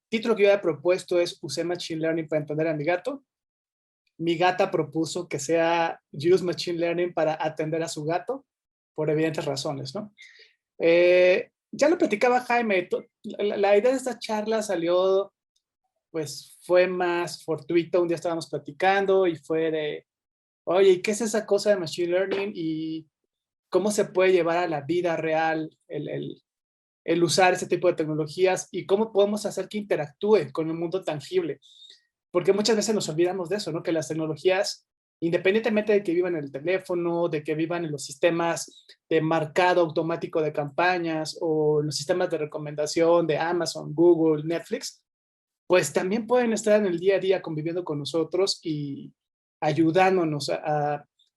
título que yo había propuesto es Usé Machine Learning para entender a mi gato. Mi gata propuso que sea Use Machine Learning para atender a su gato, por evidentes razones, ¿no? Ya lo platicaba Jaime, la idea de esta charla salió, pues fue más fortuito, un día estábamos platicando y fue de, oye, ¿y qué es esa cosa de Machine Learning? Y cómo se puede llevar a la vida real el usar ese tipo de tecnologías y cómo podemos hacer que interactúe con el mundo tangible. Porque muchas veces nos olvidamos de eso, ¿no? Que las tecnologías, independientemente de que vivan en el teléfono, de que vivan en los sistemas de marcado automático de campañas o los sistemas de recomendación de Amazon, Google, Netflix, pues también pueden estar en el día a día conviviendo con nosotros y ayudándonos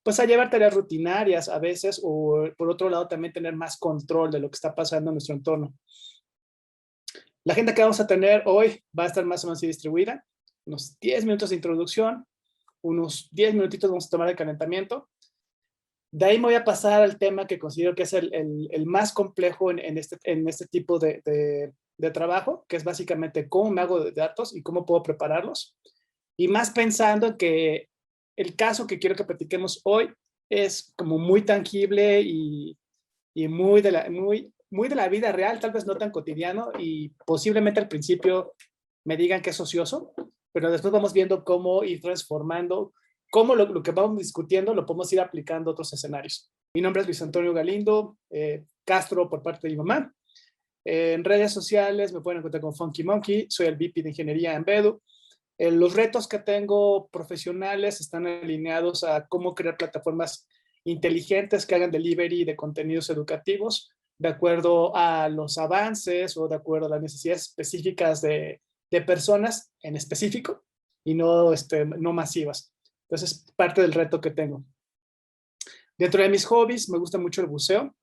pues a llevar tareas rutinarias a veces, o por otro lado también tener más control de lo que está pasando en nuestro entorno. La agenda que vamos a tener hoy va a estar más o menos distribuida, unos 10 minutos de introducción, unos 10 minutitos vamos a tomar el calentamiento. De ahí me voy a pasar al tema que considero que es el más complejo en este tipo de trabajo, que es básicamente cómo me hago de datos y cómo puedo prepararlos. Y más pensando en que el caso que quiero que platiquemos hoy es como muy tangible y muy de la vida real, tal vez no tan cotidiano, y posiblemente al principio me digan que es ocioso, pero después vamos viendo cómo ir transformando, cómo lo que vamos discutiendo lo podemos ir aplicando a otros escenarios. Mi nombre es Luis Antonio Galindo, Castro por parte de mi mamá. En redes sociales me pueden encontrar con Funky Monkey, soy el VP de Ingeniería en Bedu. Los retos que tengo profesionales están alineados a cómo crear plataformas inteligentes que hagan delivery de contenidos educativos de acuerdo a los avances o de acuerdo a las necesidades específicas de personas en específico y no masivas. Entonces, es parte del reto que tengo. Dentro de mis hobbies, me gusta mucho el buceo.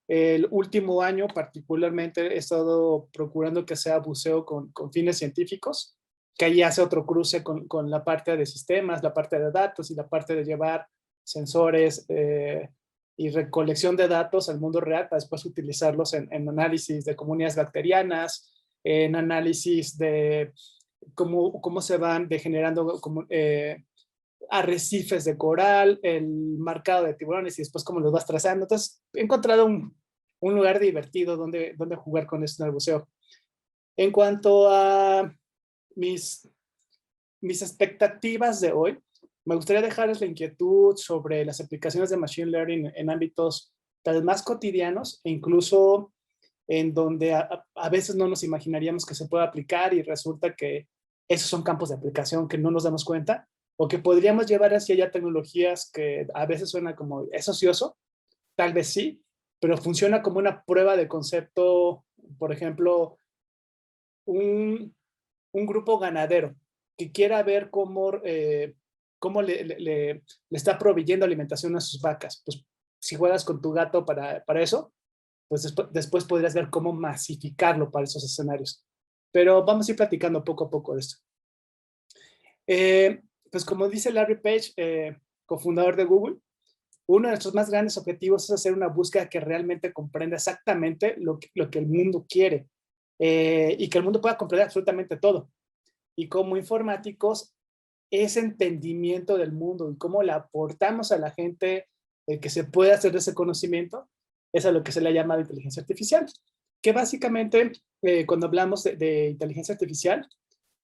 El último año particularmente he estado procurando que sea buceo con fines científicos, que ahí hace otro cruce con la parte de sistemas, la parte de datos y la parte de llevar sensores y recolección de datos al mundo real para después utilizarlos en análisis de comunidades bacterianas, en análisis de cómo se van degenerando arrecifes de coral, el marcado de tiburones y después cómo los vas trazando. Entonces, he encontrado un lugar divertido donde jugar con esto en el buceo. En cuanto a mis expectativas de hoy, me gustaría dejarles la inquietud sobre las aplicaciones de Machine Learning en ámbitos tal vez más cotidianos e incluso en donde a veces no nos imaginaríamos que se pueda aplicar y resulta que esos son campos de aplicación que no nos damos cuenta o que podríamos llevar hacia ya tecnologías que a veces suena como es ocioso, tal vez sí, pero funciona como una prueba de concepto, por ejemplo, un grupo ganadero que quiera ver cómo le está proveyendo alimentación a sus vacas. Pues si juegas con tu gato para eso, pues después podrías ver cómo masificarlo para esos escenarios. Pero vamos a ir platicando poco a poco de esto. Pues como dice Larry Page, cofundador de Google, uno de nuestros más grandes objetivos es hacer una búsqueda que realmente comprenda exactamente lo que el mundo quiere y que el mundo pueda comprender absolutamente todo. Y como informáticos, ese entendimiento del mundo y cómo le aportamos a la gente que se puede hacer de ese conocimiento, es a lo que se le ha llamado inteligencia artificial. Que básicamente, cuando hablamos de inteligencia artificial,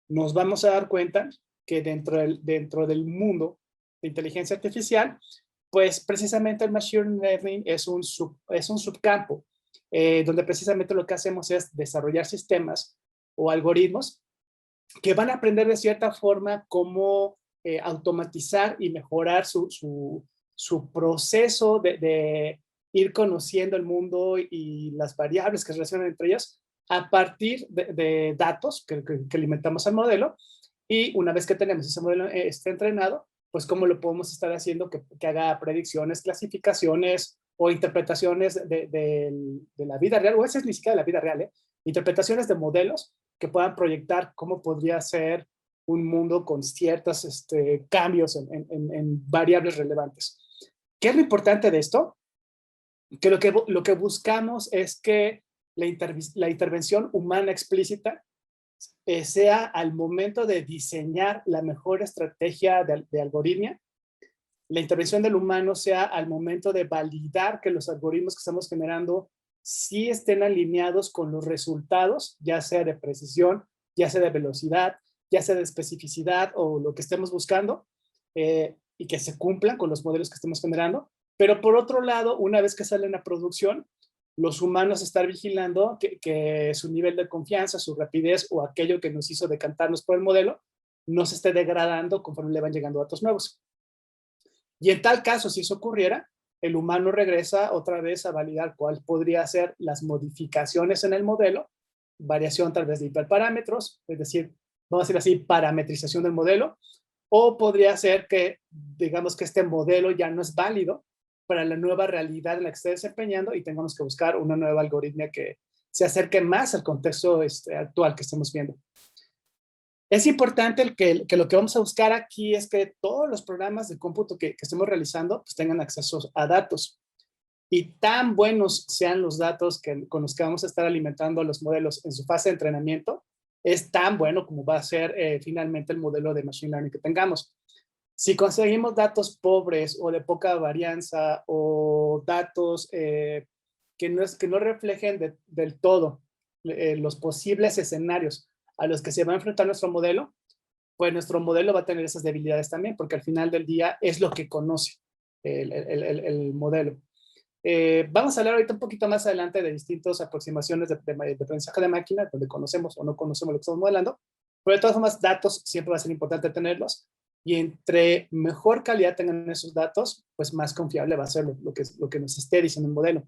nos vamos a dar cuenta que dentro del mundo de inteligencia artificial, pues precisamente el machine learning es un subcampo, donde precisamente lo que hacemos es desarrollar sistemas o algoritmos que van a aprender de cierta forma cómo automatizar y mejorar su proceso de ir conociendo el mundo y las variables que se relacionan entre ellas a partir de datos que alimentamos al modelo. Y una vez que tenemos ese modelo entrenado, pues cómo lo podemos estar haciendo que haga predicciones, clasificaciones o interpretaciones de la vida real, o esa es ni siquiera de la vida real, interpretaciones de modelos que puedan proyectar cómo podría ser un mundo con ciertos cambios en variables relevantes. ¿Qué es lo importante de esto? Que lo que buscamos es que la intervención humana explícita sea al momento de diseñar la mejor estrategia de algoritmia, la intervención del humano sea al momento de validar que los algoritmos que estamos generando sí estén alineados con los resultados, ya sea de precisión, ya sea de velocidad, ya sea de especificidad o lo que estemos buscando, y que se cumplan con los modelos que estemos generando. Pero por otro lado, una vez que salen a producción, los humanos estar vigilando que su nivel de confianza, su rapidez o aquello que nos hizo decantarnos por el modelo no se esté degradando conforme le van llegando datos nuevos. Y en tal caso, si eso ocurriera, el humano regresa otra vez a validar cuál podría ser las modificaciones en el modelo, variación tal vez de hiperparámetros, es decir, vamos a decir así, parametrización del modelo, o podría ser que, digamos que este modelo ya no es válido para la nueva realidad en la que esté desempeñando y tengamos que buscar una nueva algoritmia que se acerque más al contexto actual que estamos viendo. Es importante que lo que vamos a buscar aquí es que todos los programas de cómputo que estemos realizando pues tengan acceso a datos. Y tan buenos sean los datos con los que vamos a estar alimentando los modelos en su fase de entrenamiento, es tan bueno como va a ser finalmente el modelo de Machine Learning que tengamos. Si conseguimos datos pobres o de poca varianza o datos que no reflejen del todo los posibles escenarios a los que se va a enfrentar nuestro modelo, pues nuestro modelo va a tener esas debilidades también, porque al final del día es lo que conoce el modelo. Vamos a hablar ahorita un poquito más adelante de distintas aproximaciones de aprendizaje de máquina, donde conocemos o no conocemos lo que estamos modelando, pero de todas formas, datos siempre va a ser importante tenerlos, y entre mejor calidad tengan esos datos, pues más confiable va a ser lo que nos esté diciendo el modelo.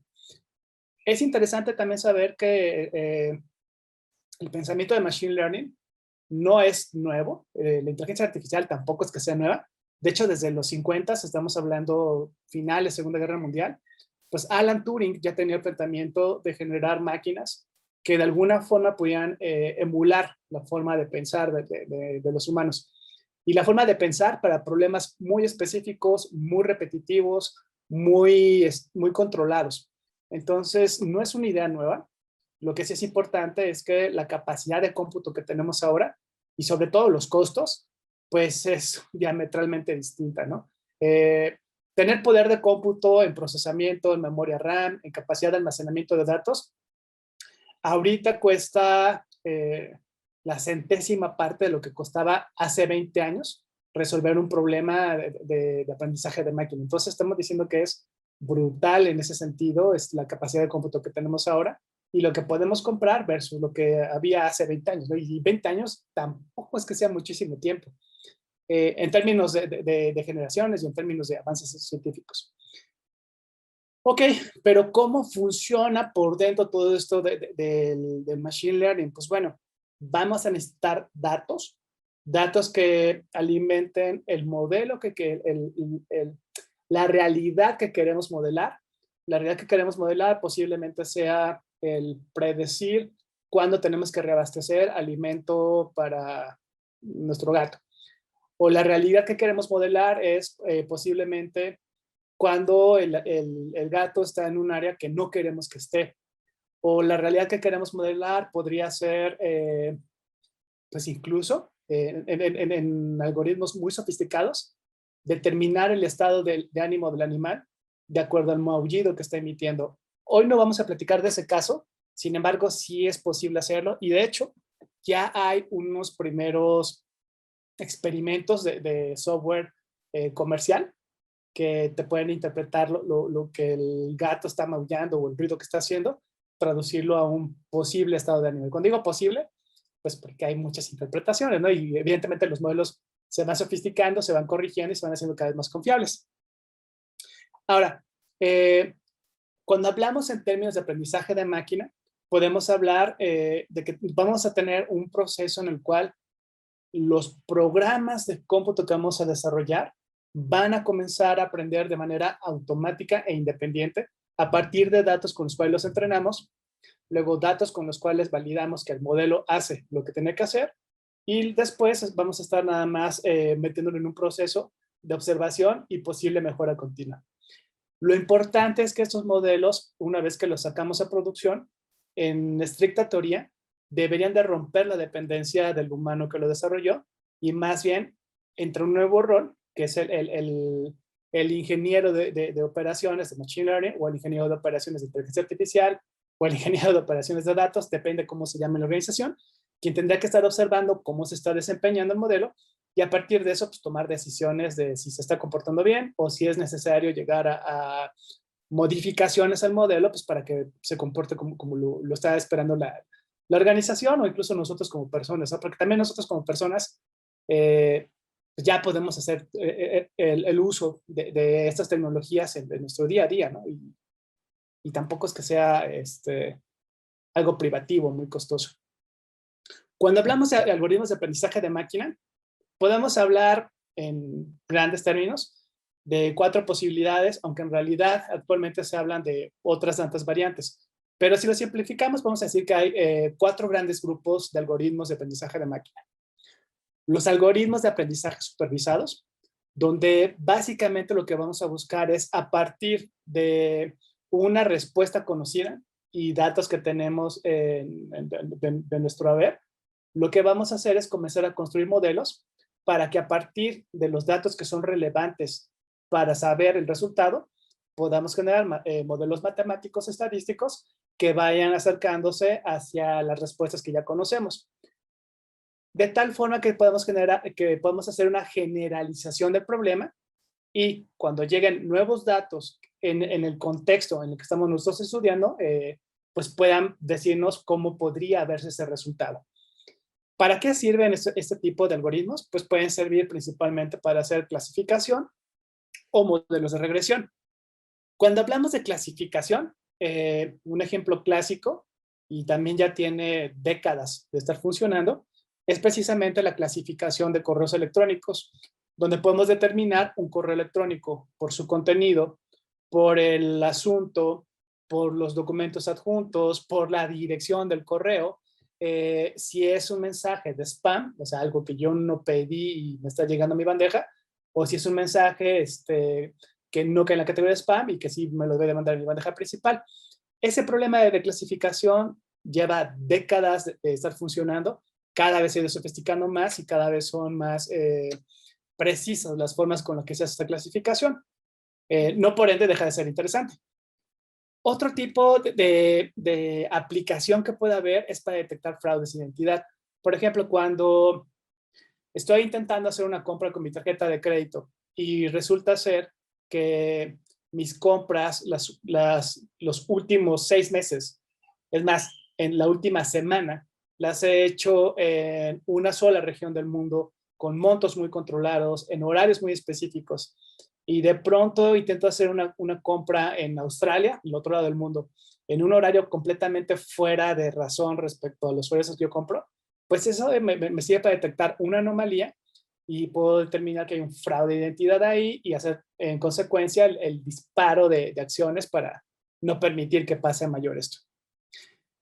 Es interesante también saber que el pensamiento de Machine Learning no es nuevo. La inteligencia artificial tampoco es que sea nueva. De hecho, desde los 50 estamos hablando finales, Segunda Guerra Mundial, pues Alan Turing ya tenía el planteamiento de generar máquinas que de alguna forma podían emular la forma de pensar de los humanos. Y la forma de pensar para problemas muy específicos, muy repetitivos, muy controlados. Entonces, no es una idea nueva. Lo que sí es importante es que la capacidad de cómputo que tenemos ahora y sobre todo los costos, pues es diametralmente distinta, ¿no? Tener poder de cómputo en procesamiento, en memoria RAM, en capacidad de almacenamiento de datos, ahorita cuesta la centésima parte de lo que costaba hace 20 años resolver un problema de aprendizaje de máquina. Entonces estamos diciendo que es brutal en ese sentido, es la capacidad de cómputo que tenemos ahora y lo que podemos comprar versus lo que había hace 20 años, ¿no? Y 20 años tampoco es que sea muchísimo tiempo, en términos de generaciones y en términos de avances científicos. Ok, pero ¿cómo funciona por dentro todo esto del Machine Learning? Pues bueno, vamos a necesitar datos que alimenten el modelo, la realidad que queremos modelar. La realidad que queremos modelar posiblemente sea el predecir cuándo tenemos que reabastecer alimento para nuestro gato. O la realidad que queremos modelar es posiblemente cuando el gato está en un área que no queremos que esté. O la realidad que queremos modelar podría ser, pues incluso, en algoritmos muy sofisticados, determinar el estado de ánimo del animal de acuerdo al maullido que está emitiendo. Hoy no vamos a platicar de ese caso, sin embargo, sí es posible hacerlo. Y de hecho, ya hay unos primeros experimentos de software comercial que te pueden interpretar lo que el gato está maullando o el ruido que está haciendo, traducirlo a un posible estado de ánimo. Y cuando digo posible, pues porque hay muchas interpretaciones, ¿no? Y evidentemente los modelos se van sofisticando, se van corrigiendo y se van haciendo cada vez más confiables. Ahora, cuando hablamos en términos de aprendizaje de máquina, podemos hablar de que vamos a tener un proceso en el cual los programas de cómputo que vamos a desarrollar van a comenzar a aprender de manera automática e independiente a partir de datos con los cuales los entrenamos, luego datos con los cuales validamos que el modelo hace lo que tiene que hacer, y después vamos a estar nada más metiéndolo en un proceso de observación y posible mejora continua. Lo importante es que estos modelos, una vez que los sacamos a producción, en estricta teoría, deberían de romper la dependencia del humano que lo desarrolló y más bien entra un nuevo rol, que es el ingeniero de operaciones de Machine Learning o el ingeniero de operaciones de inteligencia artificial o el ingeniero de operaciones de datos, depende cómo se llame la organización, quien tendrá que estar observando cómo se está desempeñando el modelo y a partir de eso pues, tomar decisiones de si se está comportando bien o si es necesario llegar a modificaciones al modelo pues, para que se comporte como lo está esperando la organización o incluso nosotros como personas, ¿no? Porque también nosotros como personas pues ya podemos hacer el uso de estas tecnologías en nuestro día a día, ¿no? Y tampoco es que sea algo privativo, muy costoso. Cuando hablamos de algoritmos de aprendizaje de máquina, podemos hablar en grandes términos de 4 posibilidades, aunque en realidad actualmente se hablan de otras tantas variantes. Pero si lo simplificamos, vamos a decir que hay 4 grandes grupos de algoritmos de aprendizaje de máquina. Los algoritmos de aprendizaje supervisados, donde básicamente lo que vamos a buscar es a partir de una respuesta conocida y datos que tenemos de nuestro haber, lo que vamos a hacer es comenzar a construir modelos para que a partir de los datos que son relevantes para saber el resultado, podamos generar modelos matemáticos estadísticos que vayan acercándose hacia las respuestas que ya conocemos. De tal forma que podemos hacer una generalización del problema y cuando lleguen nuevos datos en el contexto en el que estamos nosotros estudiando, pues puedan decirnos cómo podría verse ese resultado. ¿Para qué sirven este tipo de algoritmos? Pues pueden servir principalmente para hacer clasificación o modelos de regresión. Cuando hablamos de clasificación, un ejemplo clásico, y también ya tiene décadas de estar funcionando, es precisamente la clasificación de correos electrónicos, donde podemos determinar un correo electrónico por su contenido, por el asunto, por los documentos adjuntos, por la dirección del correo, si es un mensaje de spam, o sea, algo que yo no pedí y me está llegando a mi bandeja, o si es un mensaje que no cae en la categoría de spam y que sí me lo debe mandar en mi bandeja principal. Ese problema de clasificación lleva décadas de estar funcionando, cada vez se ha ido sofisticando más y cada vez son más precisas las formas con las que se hace esta clasificación. No por ende deja de ser interesante. Otro tipo de aplicación que puede haber es para detectar fraudes de identidad. Por ejemplo, cuando estoy intentando hacer una compra con mi tarjeta de crédito y resulta ser que mis compras los últimos 6 meses, es más, en la última semana, las he hecho en una sola región del mundo, con montos muy controlados, en horarios muy específicos, y de pronto intento hacer una compra en Australia, el otro lado del mundo, en un horario completamente fuera de razón respecto a los horarios que yo compro, pues eso me sirve para detectar una anomalía y puedo determinar que hay un fraude de identidad ahí y hacer en consecuencia el disparo de acciones para no permitir que pase a mayor esto.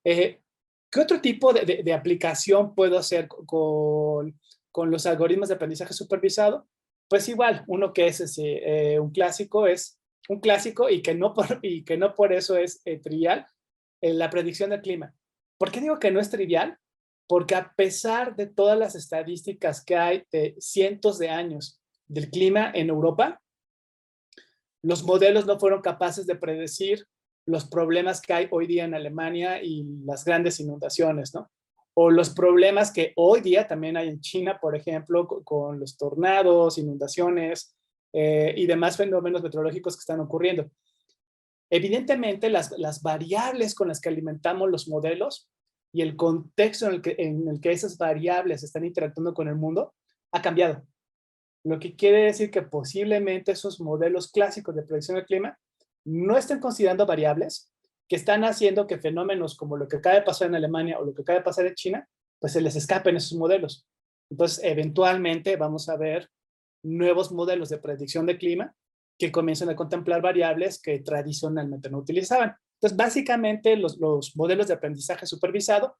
¿Qué otro tipo de aplicación puedo hacer con los algoritmos de aprendizaje supervisado? Pues igual, uno que es un clásico y que no por eso es trivial, la predicción del clima. ¿Por qué digo que no es trivial? Porque a pesar de todas las estadísticas que hay de cientos de años del clima en Europa, los modelos no fueron capaces de predecir los problemas que hay hoy día en Alemania y las grandes inundaciones, ¿no? O los problemas que hoy día también hay en China, por ejemplo, con los tornados, inundaciones y demás fenómenos meteorológicos que están ocurriendo. Evidentemente, las variables con las que alimentamos los modelos y el contexto en el que esas variables están interactuando con el mundo ha cambiado. Lo que quiere decir que posiblemente esos modelos clásicos de predicción del clima no estén considerando variables que están haciendo que fenómenos como lo que acaba de pasar en Alemania o lo que acaba de pasar en China, pues se les escapen esos modelos. Entonces, eventualmente vamos a ver nuevos modelos de predicción de clima que comiencen a contemplar variables que tradicionalmente no utilizaban. Entonces, básicamente, los modelos de aprendizaje supervisado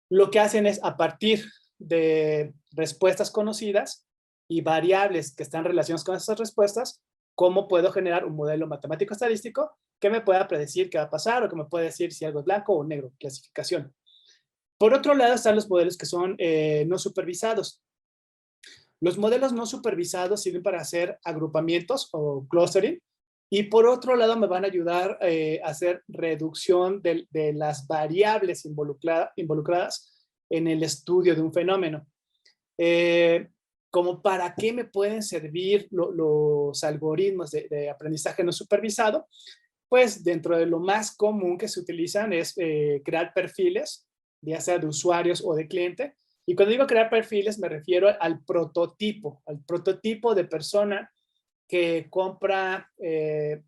lo que hacen es, a partir de respuestas conocidas y variables que están relacionadas con esas respuestas, cómo puedo generar un modelo matemático estadístico que me pueda predecir qué va a pasar o que me pueda decir si algo es blanco o negro, clasificación. Por otro lado están los modelos que son no supervisados. Los modelos no supervisados sirven para hacer agrupamientos o clustering, y por otro lado me van a ayudar a hacer reducción de las variables involucradas en el estudio de un fenómeno. Como para qué me pueden servir los algoritmos de aprendizaje no supervisado, pues dentro de lo más común que se utilizan es crear perfiles, ya sea de usuarios o de cliente. Y cuando digo crear perfiles me refiero al prototipo de persona que compra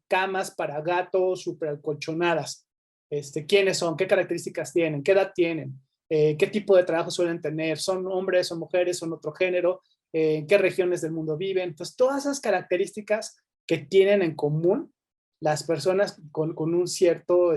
camas para gatos super acolchonadas. ¿Quiénes son? ¿Qué características tienen? ¿Qué edad tienen? ¿Qué tipo de trabajo suelen tener? ¿Son hombres, son mujeres, son otro género? ¿En qué regiones del mundo viven? Entonces, todas esas características que tienen en común las personas con un cierto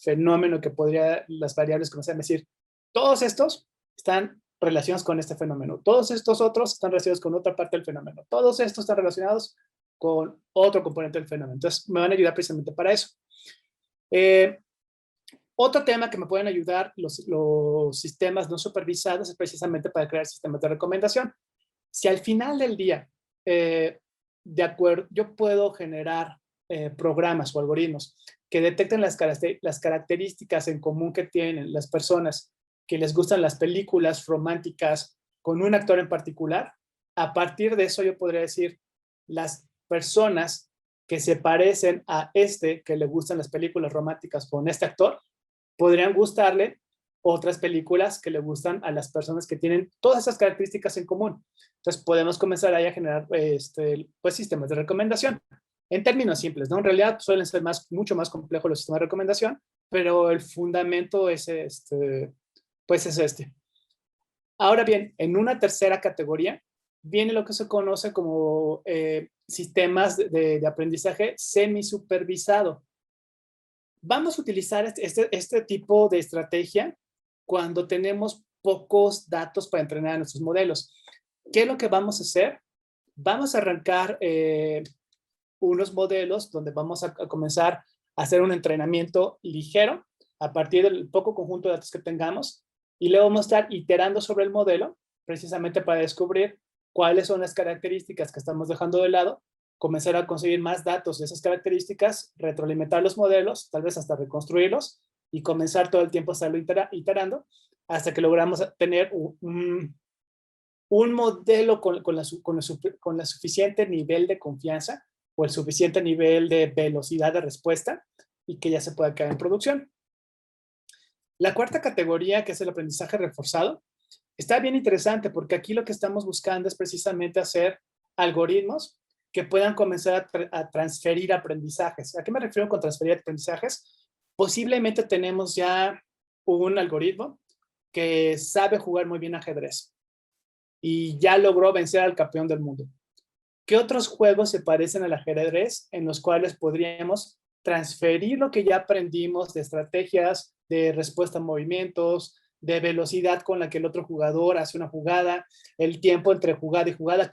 fenómeno que podría, las variables, como se llama, decir, todos estos están relacionados con este fenómeno. Todos estos otros están relacionados con otra parte del fenómeno. Todos estos están relacionados con otro componente del fenómeno. Entonces, me van a ayudar precisamente para eso. Otro tema que me pueden ayudar los sistemas no supervisados es precisamente para crear sistemas de recomendación. Si al final del día, de acuerdo, yo puedo generar programas o algoritmos que detecten las características en común que tienen las personas que les gustan las películas románticas con un actor en particular, a partir de eso yo podría decir, las personas que se parecen a que le gustan las películas románticas con este actor, podrían gustarle otras películas que le gustan a las personas que tienen todas esas características en común. Entonces podemos comenzar ahí a generar pues, sistemas de recomendación. En términos simples, ¿no? En realidad suelen ser mucho más complejos los sistemas de recomendación, pero el fundamento es pues es este. Ahora bien, en una tercera categoría viene lo que se conoce como sistemas de aprendizaje semisupervisado. Vamos a utilizar este tipo de estrategia cuando tenemos pocos datos para entrenar a nuestros modelos. ¿Qué es lo que vamos a hacer? Vamos a arrancar unos modelos donde vamos a comenzar a hacer un entrenamiento ligero a partir del poco conjunto de datos que tengamos, y luego vamos a estar iterando sobre el modelo precisamente para descubrir cuáles son las características que estamos dejando de lado, comenzar a conseguir más datos de esas características, retroalimentar los modelos, tal vez hasta reconstruirlos, y comenzar todo el tiempo a estarlo iterando hasta que logramos tener un modelo con la suficiente nivel de confianza o el suficiente nivel de velocidad de respuesta y que ya se pueda quedar en producción. La cuarta categoría, que es el aprendizaje reforzado, está bien interesante porque aquí lo que estamos buscando es precisamente hacer algoritmos que puedan comenzar a transferir aprendizajes. ¿A qué me refiero con transferir aprendizajes? Posiblemente tenemos ya un algoritmo que sabe jugar muy bien ajedrez y ya logró vencer al campeón del mundo. ¿Qué otros juegos se parecen al ajedrez en los cuales podríamos transferir lo que ya aprendimos de estrategias, de respuesta a movimientos, de velocidad con la que el otro jugador hace una jugada, el tiempo entre jugada y jugada?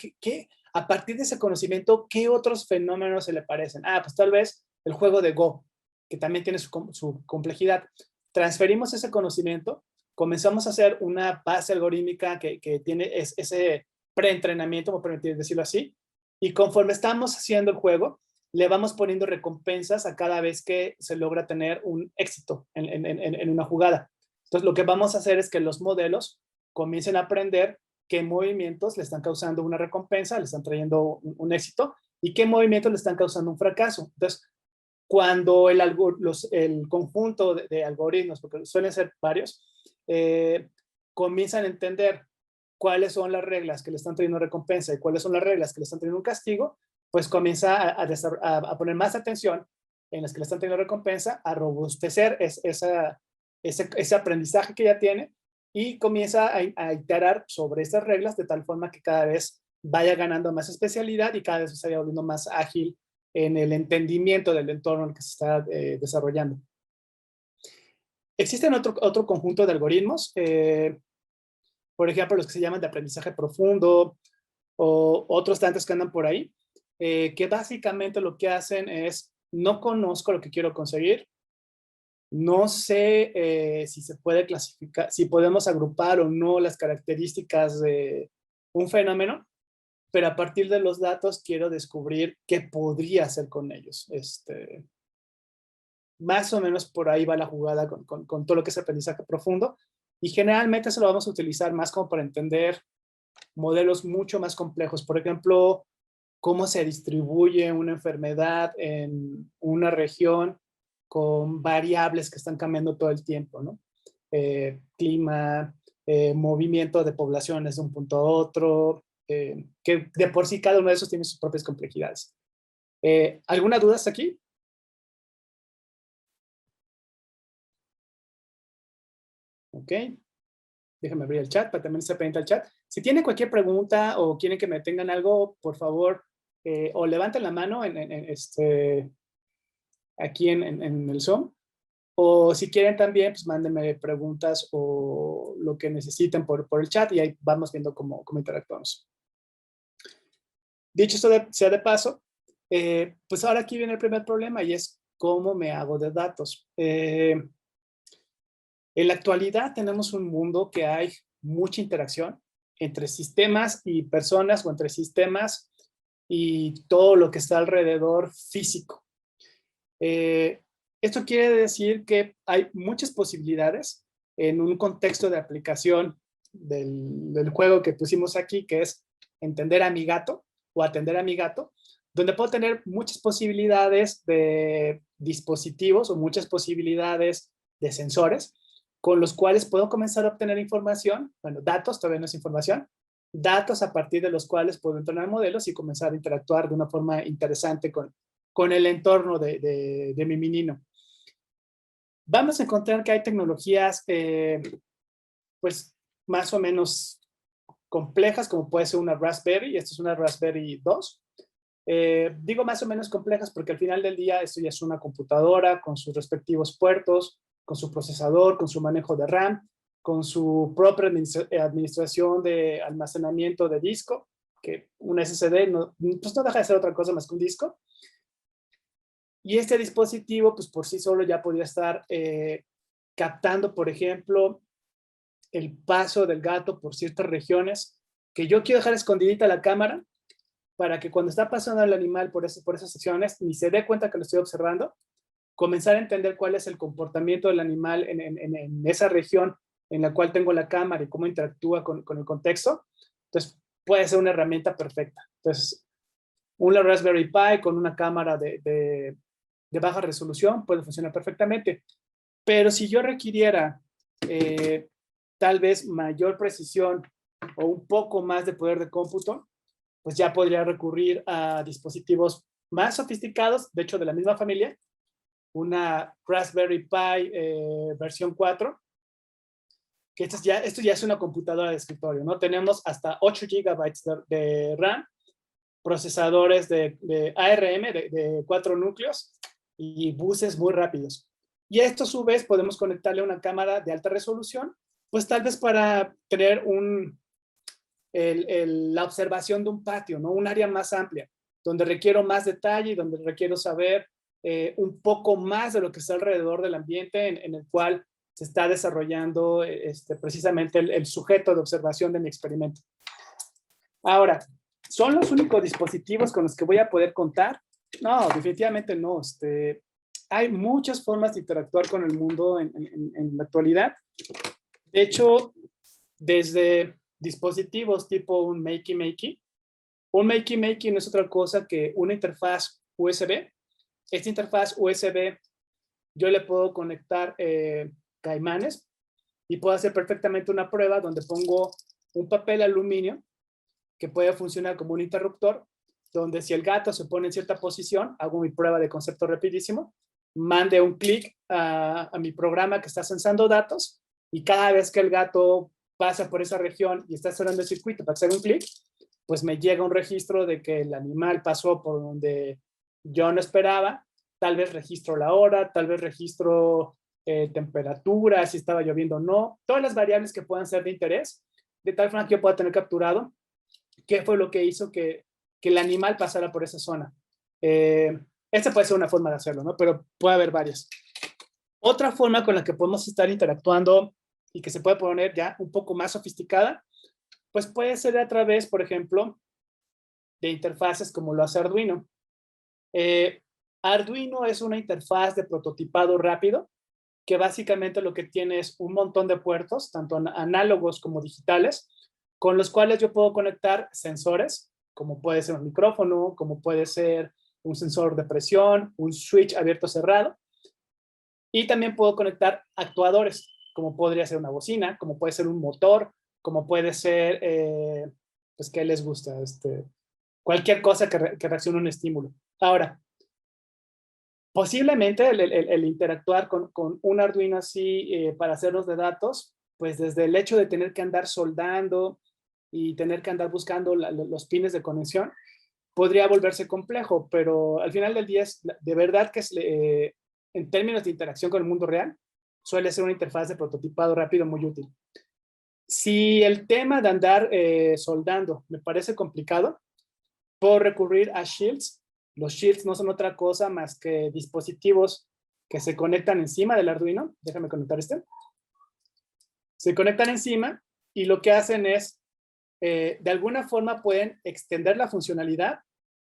A partir de ese conocimiento, ¿qué otros fenómenos se le parecen? Pues tal vez el juego de Go, que también tiene su complejidad. Transferimos ese conocimiento, comenzamos a hacer una base algorítmica que tiene ese preentrenamiento, por permitir decirlo así, y conforme estamos haciendo el juego, le vamos poniendo recompensas a cada vez que se logra tener un éxito en una jugada. Entonces, lo que vamos a hacer es que los modelos comiencen a aprender qué movimientos le están causando una recompensa, le están trayendo un éxito, y qué movimientos le están causando un fracaso. Entonces, cuando el conjunto de algoritmos, porque suelen ser varios, comienzan a entender cuáles son las reglas que le están trayendo recompensa y cuáles son las reglas que le están trayendo un castigo, pues comienza a poner más atención en las que le están trayendo recompensa, a robustecer ese aprendizaje que ya tiene, y comienza a iterar sobre estas reglas de tal forma que cada vez vaya ganando más especialidad y cada vez se vaya volviendo más ágil en el entendimiento del entorno en el que se está desarrollando. Existen otro conjunto de algoritmos, por ejemplo, los que se llaman de aprendizaje profundo o otros tantos que andan por ahí, que básicamente lo que hacen es, no conozco lo que quiero conseguir, No sé si se puede clasificar, si podemos agrupar o no las características de un fenómeno, pero a partir de los datos quiero descubrir qué podría hacer con ellos. Más o menos por ahí va la jugada con todo lo que es aprendizaje profundo, y generalmente se lo vamos a utilizar más como para entender modelos mucho más complejos. Por ejemplo, cómo se distribuye una enfermedad en una región con variables que están cambiando todo el tiempo, ¿no? Clima, movimiento de poblaciones de un punto a otro, que de por sí cada uno de esos tiene sus propias complejidades. ¿Alguna duda hasta aquí? Ok. Déjame abrir el chat para también estar pendiente al chat. Si tienen cualquier pregunta o quieren que me tengan algo, por favor, o levanten la mano aquí en el Zoom, o si quieren también, pues mándenme preguntas o lo que necesiten por el chat, y ahí vamos viendo cómo interactuamos. Dicho esto sea de paso, pues ahora aquí viene el primer problema, y es cómo me hago de datos. En la actualidad tenemos un mundo que hay mucha interacción entre sistemas y personas, o entre sistemas y todo lo que está alrededor físico. Esto quiere decir que hay muchas posibilidades en un contexto de aplicación del juego que pusimos aquí, que es entender a mi gato o atender a mi gato, donde puedo tener muchas posibilidades de dispositivos o muchas posibilidades de sensores con los cuales puedo comenzar a obtener información, bueno, datos, todavía no es información, datos a partir de los cuales puedo entrenar modelos y comenzar a interactuar de una forma interesante con el entorno de mi menino. Vamos a encontrar que hay tecnologías, pues, más o menos complejas, como puede ser una Raspberry, y esta es una Raspberry 2. Digo más o menos complejas porque al final del día esto ya es una computadora con sus respectivos puertos, con su procesador, con su manejo de RAM, con su propia administración de almacenamiento de disco, que un SSD pues no deja de ser otra cosa más que un disco. Y este dispositivo, pues por sí solo ya podría estar captando, por ejemplo, el paso del gato por ciertas regiones, que yo quiero dejar escondidita la cámara para que cuando está pasando el animal por esas secciones, ni se dé cuenta que lo estoy observando, comenzar a entender cuál es el comportamiento del animal en esa región en la cual tengo la cámara y cómo interactúa con el contexto. Entonces, puede ser una herramienta perfecta. Entonces, una Raspberry Pi con una cámara de baja resolución puede funcionar perfectamente. Pero si yo requiriera tal vez mayor precisión o un poco más de poder de cómputo, pues ya podría recurrir a dispositivos más sofisticados, de hecho de la misma familia, una Raspberry Pi versión 4, que esto ya es una computadora de escritorio, ¿no? Tenemos hasta 8 gigabytes de RAM, procesadores de ARM de 4 núcleos y buses muy rápidos. Y a esto a su vez podemos conectarle una cámara de alta resolución, pues tal vez para tener la observación de un patio, ¿no? Un área más amplia, donde requiero más detalle y donde requiero saber un poco más de lo que está alrededor del ambiente en el cual se está desarrollando precisamente el sujeto de observación de mi experimento. Ahora, ¿son los únicos dispositivos con los que voy a poder contar? No, definitivamente no. Hay muchas formas de interactuar con el mundo en la actualidad. De hecho, desde dispositivos tipo un Makey-Makey. Un Makey-Makey no es otra cosa que una interfaz USB. Esta interfaz USB yo le puedo conectar caimanes y puedo hacer perfectamente una prueba donde pongo un papel aluminio que puede funcionar como un interruptor, donde si el gato se pone en cierta posición, hago mi prueba de concepto rapidísimo, mande un clic a mi programa que está censando datos, y cada vez que el gato pasa por esa región y está cerrando el circuito para hacer un clic, pues me llega un registro de que el animal pasó por donde yo no esperaba. Tal vez registro la hora, tal vez registro temperatura, si estaba lloviendo o no, todas las variables que puedan ser de interés, de tal forma que yo pueda tener capturado qué fue lo que hizo que el animal pasara por esa zona. Esta puede ser una forma de hacerlo, ¿no? Pero puede haber varias. Otra forma con la que podemos estar interactuando y que se puede poner ya un poco más sofisticada, pues puede ser a través, por ejemplo, de interfaces como lo hace Arduino. Arduino es una interfaz de prototipado rápido que básicamente lo que tiene es un montón de puertos, tanto análogos como digitales, con los cuales yo puedo conectar sensores, como puede ser un micrófono, como puede ser un sensor de presión, un switch abierto-cerrado, y también puedo conectar actuadores, como podría ser una bocina, como puede ser un motor, como puede ser, pues, ¿qué les gusta? Cualquier cosa que reaccione a un estímulo. Ahora, posiblemente el interactuar con un Arduino así para hacernos de datos, pues desde el hecho de tener que andar soldando y tener que andar buscando los pines de conexión, podría volverse complejo, pero al final del día es de verdad que es, en términos de interacción con el mundo real, suele ser una interfaz de prototipado rápido muy útil. Si el tema de andar soldando me parece complicado, puedo recurrir a shields. Los shields no son otra cosa más que dispositivos que se conectan encima del Arduino. Déjame conectar este. Se conectan encima y lo que hacen es, de alguna forma pueden extender la funcionalidad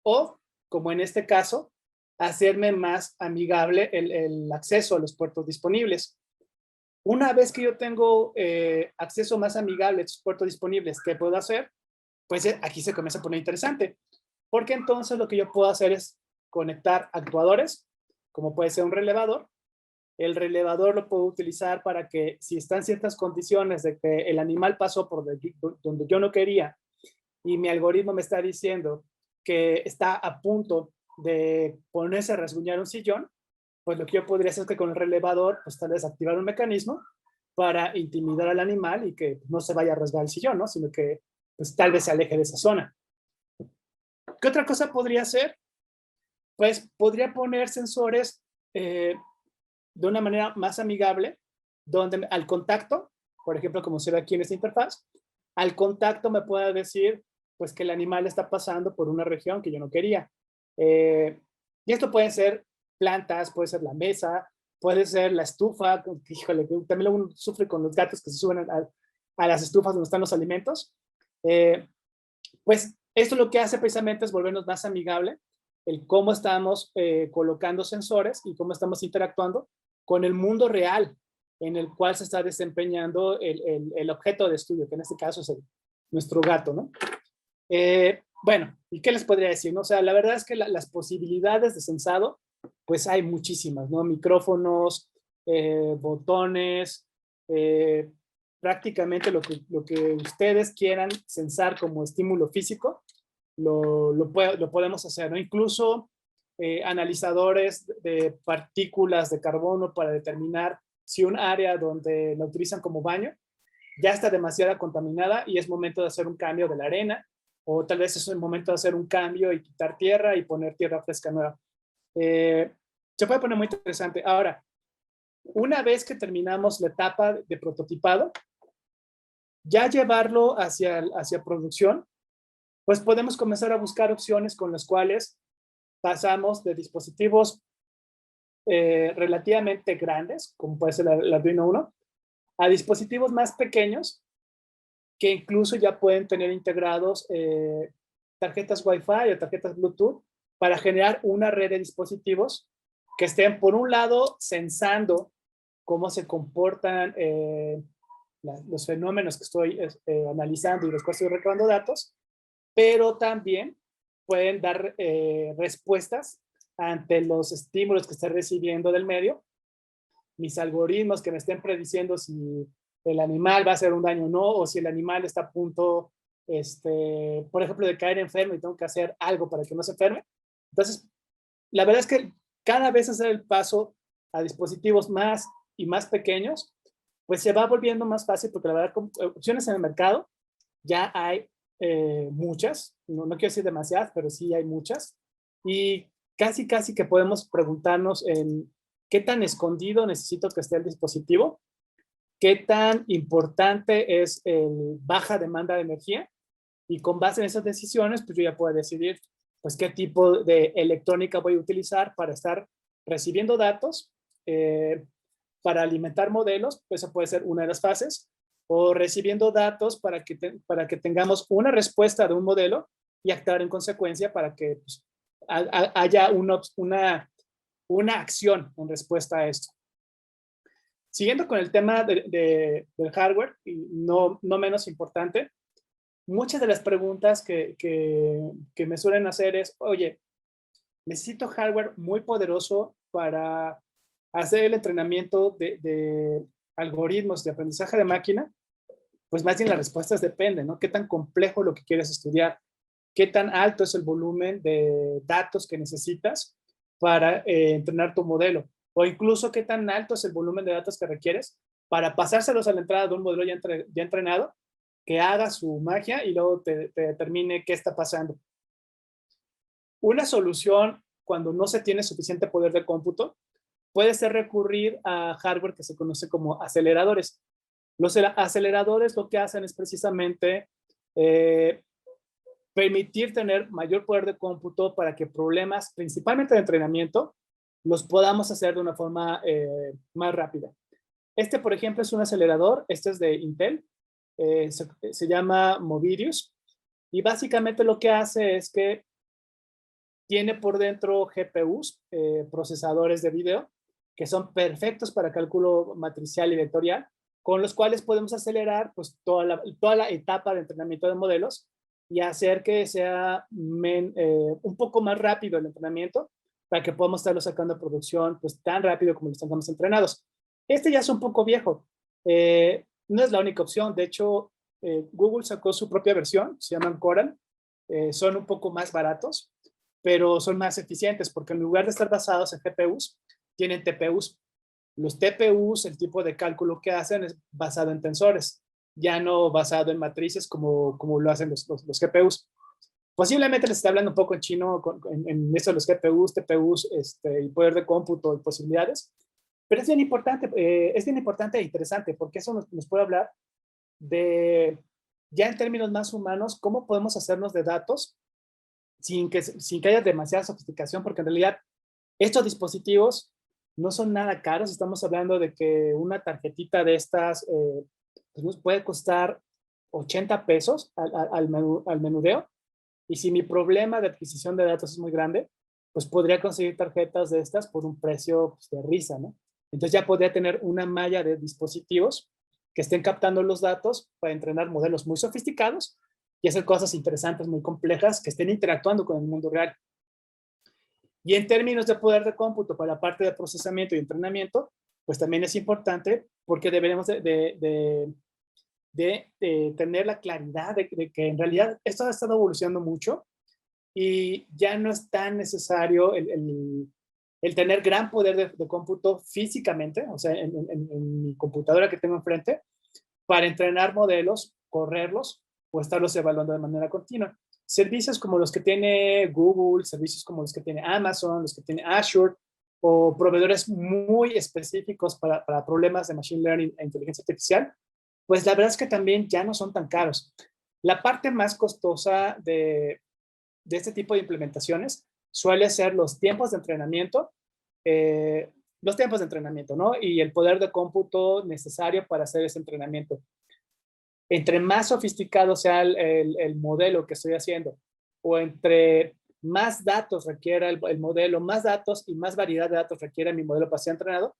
o, como en este caso, hacerme más amigable el acceso a los puertos disponibles. Una vez que yo tengo acceso más amigable a estos puertos disponibles, ¿qué puedo hacer? Pues aquí se comienza a poner interesante, porque entonces lo que yo puedo hacer es conectar actuadores, como puede ser un relevador. El relevador lo puedo utilizar para que, si están ciertas condiciones de que el animal pasó por donde yo no quería y mi algoritmo me está diciendo que está a punto de ponerse a rasguñar un sillón, pues lo que yo podría hacer es que con el relevador, pues tal vez activar un mecanismo para intimidar al animal y que no se vaya a rasgar el sillón, ¿no? Sino que pues tal vez se aleje de esa zona. ¿Qué otra cosa podría hacer? Pues podría poner sensores de una manera más amigable, donde al contacto, por ejemplo, como se ve aquí en esta interfaz, al contacto me pueda decir pues que el animal está pasando por una región que yo no quería. Y esto puede ser plantas, puede ser la mesa, puede ser la estufa, híjole, también uno sufre con los gatos que se suben a las estufas donde están los alimentos. Pues esto lo que hace precisamente es volvernos más amigable, el cómo estamos colocando sensores y cómo estamos interactuando con el mundo real en el cual se está desempeñando el objeto de estudio, que en este caso es nuestro gato, ¿no? Bueno, ¿y qué les podría decir? ¿No? O sea, la verdad es que las posibilidades de sensado, pues hay muchísimas, ¿no? Micrófonos, botones, prácticamente lo que ustedes quieran sensar como estímulo físico, lo podemos hacer, ¿no? Incluso analizadores de partículas de carbono para determinar si un área donde la utilizan como baño ya está demasiado contaminada y es momento de hacer un cambio de la arena, o tal vez es el momento de hacer un cambio y quitar tierra y poner tierra fresca nueva. Se puede poner muy interesante. Ahora, una vez que terminamos la etapa de prototipado, ya llevarlo hacia producción, pues podemos comenzar a buscar opciones con las cuales pasamos de dispositivos relativamente grandes, como puede ser el Arduino Uno, a dispositivos más pequeños que incluso ya pueden tener integrados tarjetas Wi-Fi o tarjetas Bluetooth para generar una red de dispositivos que estén, por un lado, sensando cómo se comportan los fenómenos que estoy analizando y después estoy recabando datos, pero también pueden dar respuestas ante los estímulos que estoy recibiendo del medio, mis algoritmos que me estén prediciendo si el animal va a hacer un daño o no, o si el animal está a punto, por ejemplo, de caer enfermo y tengo que hacer algo para que no se enferme. Entonces, la verdad es que cada vez hacer el paso a dispositivos más y más pequeños, pues se va volviendo más fácil porque la verdad, opciones en el mercado ya hay muchas, no quiero decir demasiadas, pero sí hay muchas, y casi que podemos preguntarnos en qué tan escondido necesito que esté el dispositivo, qué tan importante es el baja demanda de energía, y con base en esas decisiones, pues yo ya puedo decidir pues qué tipo de electrónica voy a utilizar para estar recibiendo datos, para alimentar modelos, pues eso puede ser una de las fases, o recibiendo datos para que tengamos una respuesta de un modelo y actuar en consecuencia para que pues, haya una acción en respuesta a esto. Siguiendo con el tema del hardware, y no menos importante, muchas de las preguntas que me suelen hacer es, oye, necesito hardware muy poderoso para hacer el entrenamiento de algoritmos de aprendizaje de máquina. Pues más bien las respuestas dependen, ¿no? ¿Qué tan complejo lo que quieres estudiar? ¿Qué tan alto es el volumen de datos que necesitas para entrenar tu modelo? O incluso qué tan alto es el volumen de datos que requieres para pasárselos a la entrada de un modelo ya entrenado, que haga su magia y luego te determine qué está pasando. Una solución cuando no se tiene suficiente poder de cómputo puede ser recurrir a hardware que se conoce como aceleradores. Los aceleradores lo que hacen es precisamente permitir tener mayor poder de cómputo para que problemas, principalmente de entrenamiento, los podamos hacer de una forma más rápida. Este, por ejemplo, es un acelerador, este es de Intel, se llama Movidius, y básicamente lo que hace es que tiene por dentro GPUs, procesadores de video, que son perfectos para cálculo matricial y vectorial, con los cuales podemos acelerar pues, toda la etapa de entrenamiento de modelos y hacer que sea un poco más rápido el entrenamiento para que podamos estarlo sacando a producción pues, tan rápido como lo estamos entrenados. Este ya es un poco viejo. No es la única opción. De hecho, Google sacó su propia versión, se llaman Coral. Son un poco más baratos, pero son más eficientes porque en lugar de estar basados en GPUs, tienen TPUs. Los TPUs, el tipo de cálculo que hacen es basado en tensores, ya no basado en matrices como lo hacen los GPUs. Posiblemente les está hablando un poco en chino en esto de los GPUs, TPUs, y poder de cómputo y posibilidades, pero es bien importante e interesante porque eso nos puede hablar de, ya en términos más humanos, cómo podemos hacernos de datos sin que haya demasiada sofisticación, porque en realidad estos dispositivos no son nada caros. Estamos hablando de que una tarjetita de estas pues nos puede costar 80 pesos al menudeo. Y si mi problema de adquisición de datos es muy grande, pues podría conseguir tarjetas de estas por un precio pues, de risa, ¿no? Entonces ya podría tener una malla de dispositivos que estén captando los datos para entrenar modelos muy sofisticados y hacer cosas interesantes, muy complejas, que estén interactuando con el mundo real. Y en términos de poder de cómputo para la parte de procesamiento y entrenamiento, pues también es importante porque deberemos de tener la claridad de que en realidad esto ha estado evolucionando mucho y ya no es tan necesario el tener gran poder de cómputo físicamente, o sea, en mi computadora que tengo enfrente, para entrenar modelos, correrlos o estarlos evaluando de manera continua. Servicios como los que tiene Google, servicios como los que tiene Amazon, los que tiene Azure, o proveedores muy específicos para problemas de Machine Learning e inteligencia artificial, pues la verdad es que también ya no son tan caros. La parte más costosa de este tipo de implementaciones suele ser los tiempos de entrenamiento, ¿no? Y el poder de cómputo necesario para hacer ese entrenamiento. Entre más sofisticado sea el modelo que estoy haciendo, o entre más datos requiera el modelo, más datos y más variedad de datos requiere mi modelo para ser entrenado,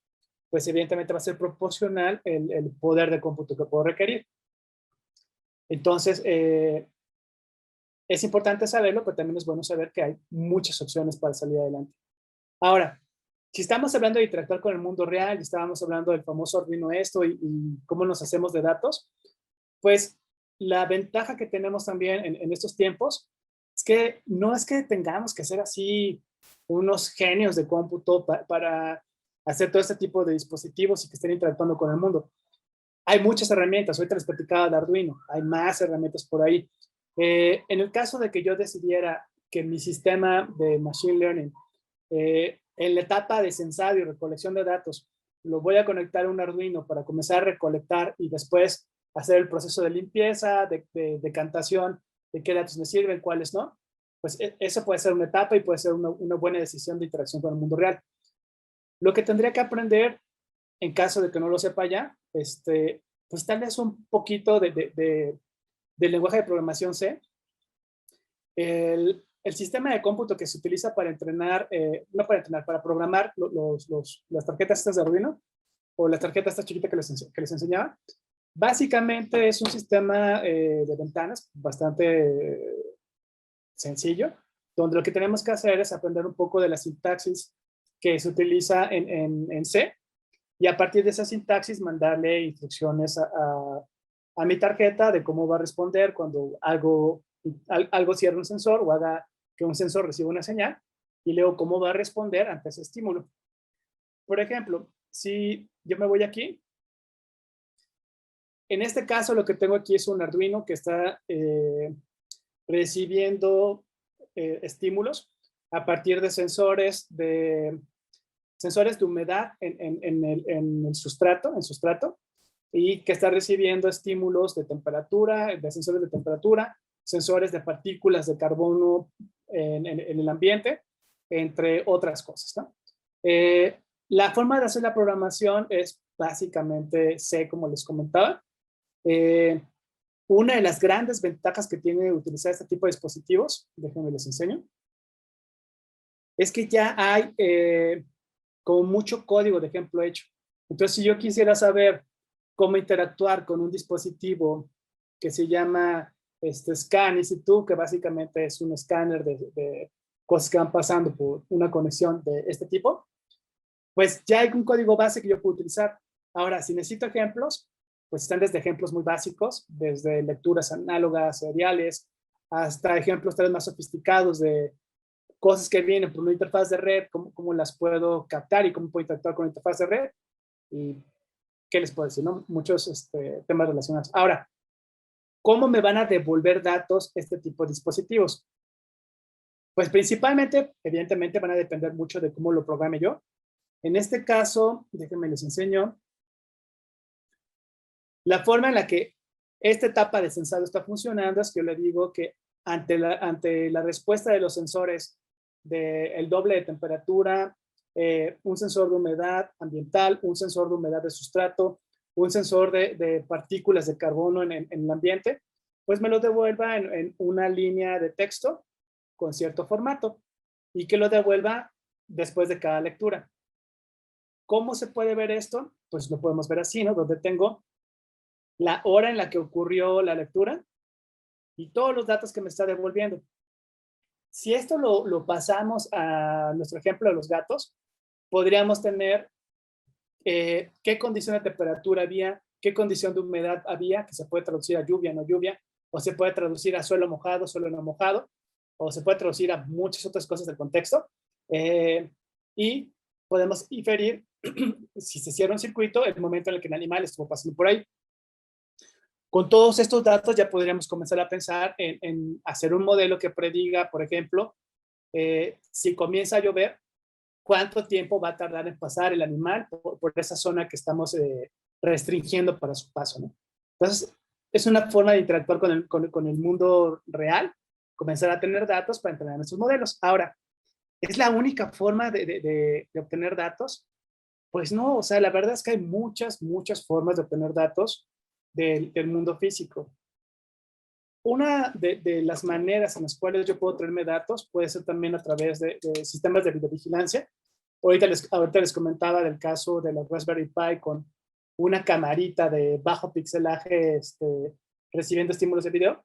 pues evidentemente va a ser proporcional el poder de cómputo que puedo requerir. Entonces, es importante saberlo, pero también es bueno saber que hay muchas opciones para salir adelante. Ahora, si estamos hablando de interactuar con el mundo real, y estábamos hablando del famoso Arduino esto y cómo nos hacemos de datos, pues la ventaja que tenemos también en estos tiempos es que no es que tengamos que ser así unos genios de cómputo para hacer todo este tipo de dispositivos y que estén interactuando con el mundo. Hay muchas herramientas, ahorita les platicaba de Arduino, hay más herramientas por ahí. En el caso de que yo decidiera que mi sistema de Machine Learning, en la etapa de censado y recolección de datos, lo voy a conectar a un Arduino para comenzar a recolectar y después hacer el proceso de limpieza, de decantación, de qué datos me sirven, cuáles no, pues eso puede ser una etapa y puede ser una buena decisión de interacción con el mundo real. Lo que tendría que aprender en caso de que no lo sepa ya, pues tal vez un poquito del lenguaje de programación C. El sistema de cómputo que se utiliza para entrenar, no para entrenar, para programar las tarjetas estas de Arduino, o la tarjeta esta chiquita que les enseñaba, básicamente es un sistema de ventanas bastante sencillo, donde lo que tenemos que hacer es aprender un poco de la sintaxis que se utiliza en C, y a partir de esa sintaxis mandarle instrucciones a mi tarjeta de cómo va a responder cuando algo cierre un sensor o haga que un sensor reciba una señal, y luego cómo va a responder ante ese estímulo. Por ejemplo, si yo me voy aquí, en este caso lo que tengo aquí es un Arduino que está recibiendo estímulos a partir de sensores de humedad en el sustrato, y que está recibiendo estímulos de temperatura, de sensores de temperatura, sensores de partículas de carbono en el ambiente, entre otras cosas, ¿no? La forma de hacer la programación es básicamente C, como les comentaba. Una de las grandes ventajas que tiene utilizar este tipo de dispositivos, déjenme les enseño, es que ya hay como mucho código de ejemplo hecho. Entonces, si yo quisiera saber cómo interactuar con un dispositivo que se llama Scan-EC2, que básicamente es un escáner de cosas que van pasando por una conexión de este tipo, pues ya hay un código base que yo puedo utilizar. Ahora, si necesito ejemplos, pues están desde ejemplos muy básicos, desde lecturas análogas, seriales, hasta ejemplos tal vez más sofisticados de cosas que vienen por una interfaz de red, cómo las puedo captar y cómo puedo interactuar con la interfaz de red. Y qué les puedo decir, ¿no? Muchos temas relacionados. Ahora, ¿cómo me van a devolver datos este tipo de dispositivos? Pues principalmente, evidentemente, van a depender mucho de cómo lo programe yo. En este caso, déjenme les enseño. La forma en la que esta etapa de sensado está funcionando es que yo le digo que ante la respuesta de los sensores del doble de temperatura, un sensor de humedad ambiental, un sensor de humedad de sustrato, un sensor de partículas de carbono en el ambiente, pues me lo devuelva en una línea de texto con cierto formato y que lo devuelva después de cada lectura. ¿Cómo se puede ver esto? Pues lo podemos ver así, ¿no? Donde tengo la hora en la que ocurrió la lectura y todos los datos que me está devolviendo. Si esto lo pasamos a nuestro ejemplo de los gatos, podríamos tener qué condición de temperatura había, qué condición de humedad había, que se puede traducir a lluvia, no lluvia, o se puede traducir a suelo mojado, suelo no mojado, o se puede traducir a muchas otras cosas del contexto. Y podemos inferir, si se cierra un circuito, el momento en el que el animal estuvo pasando por ahí. Con todos estos datos ya podríamos comenzar a pensar en hacer un modelo que prediga, por ejemplo, si comienza a llover, cuánto tiempo va a tardar en pasar el animal por esa zona que estamos restringiendo para su paso, ¿no? Entonces, es una forma de interactuar con el mundo real, comenzar a tener datos para entrenar nuestros modelos. Ahora, ¿es la única forma de obtener datos? Pues no, o sea, la verdad es que hay muchas formas de obtener datos del mundo físico. Una de las maneras en las cuales yo puedo traerme datos puede ser también a través de sistemas de videovigilancia. Ahorita les comentaba del caso de la Raspberry Pi con una camarita de bajo pixelaje recibiendo estímulos de video.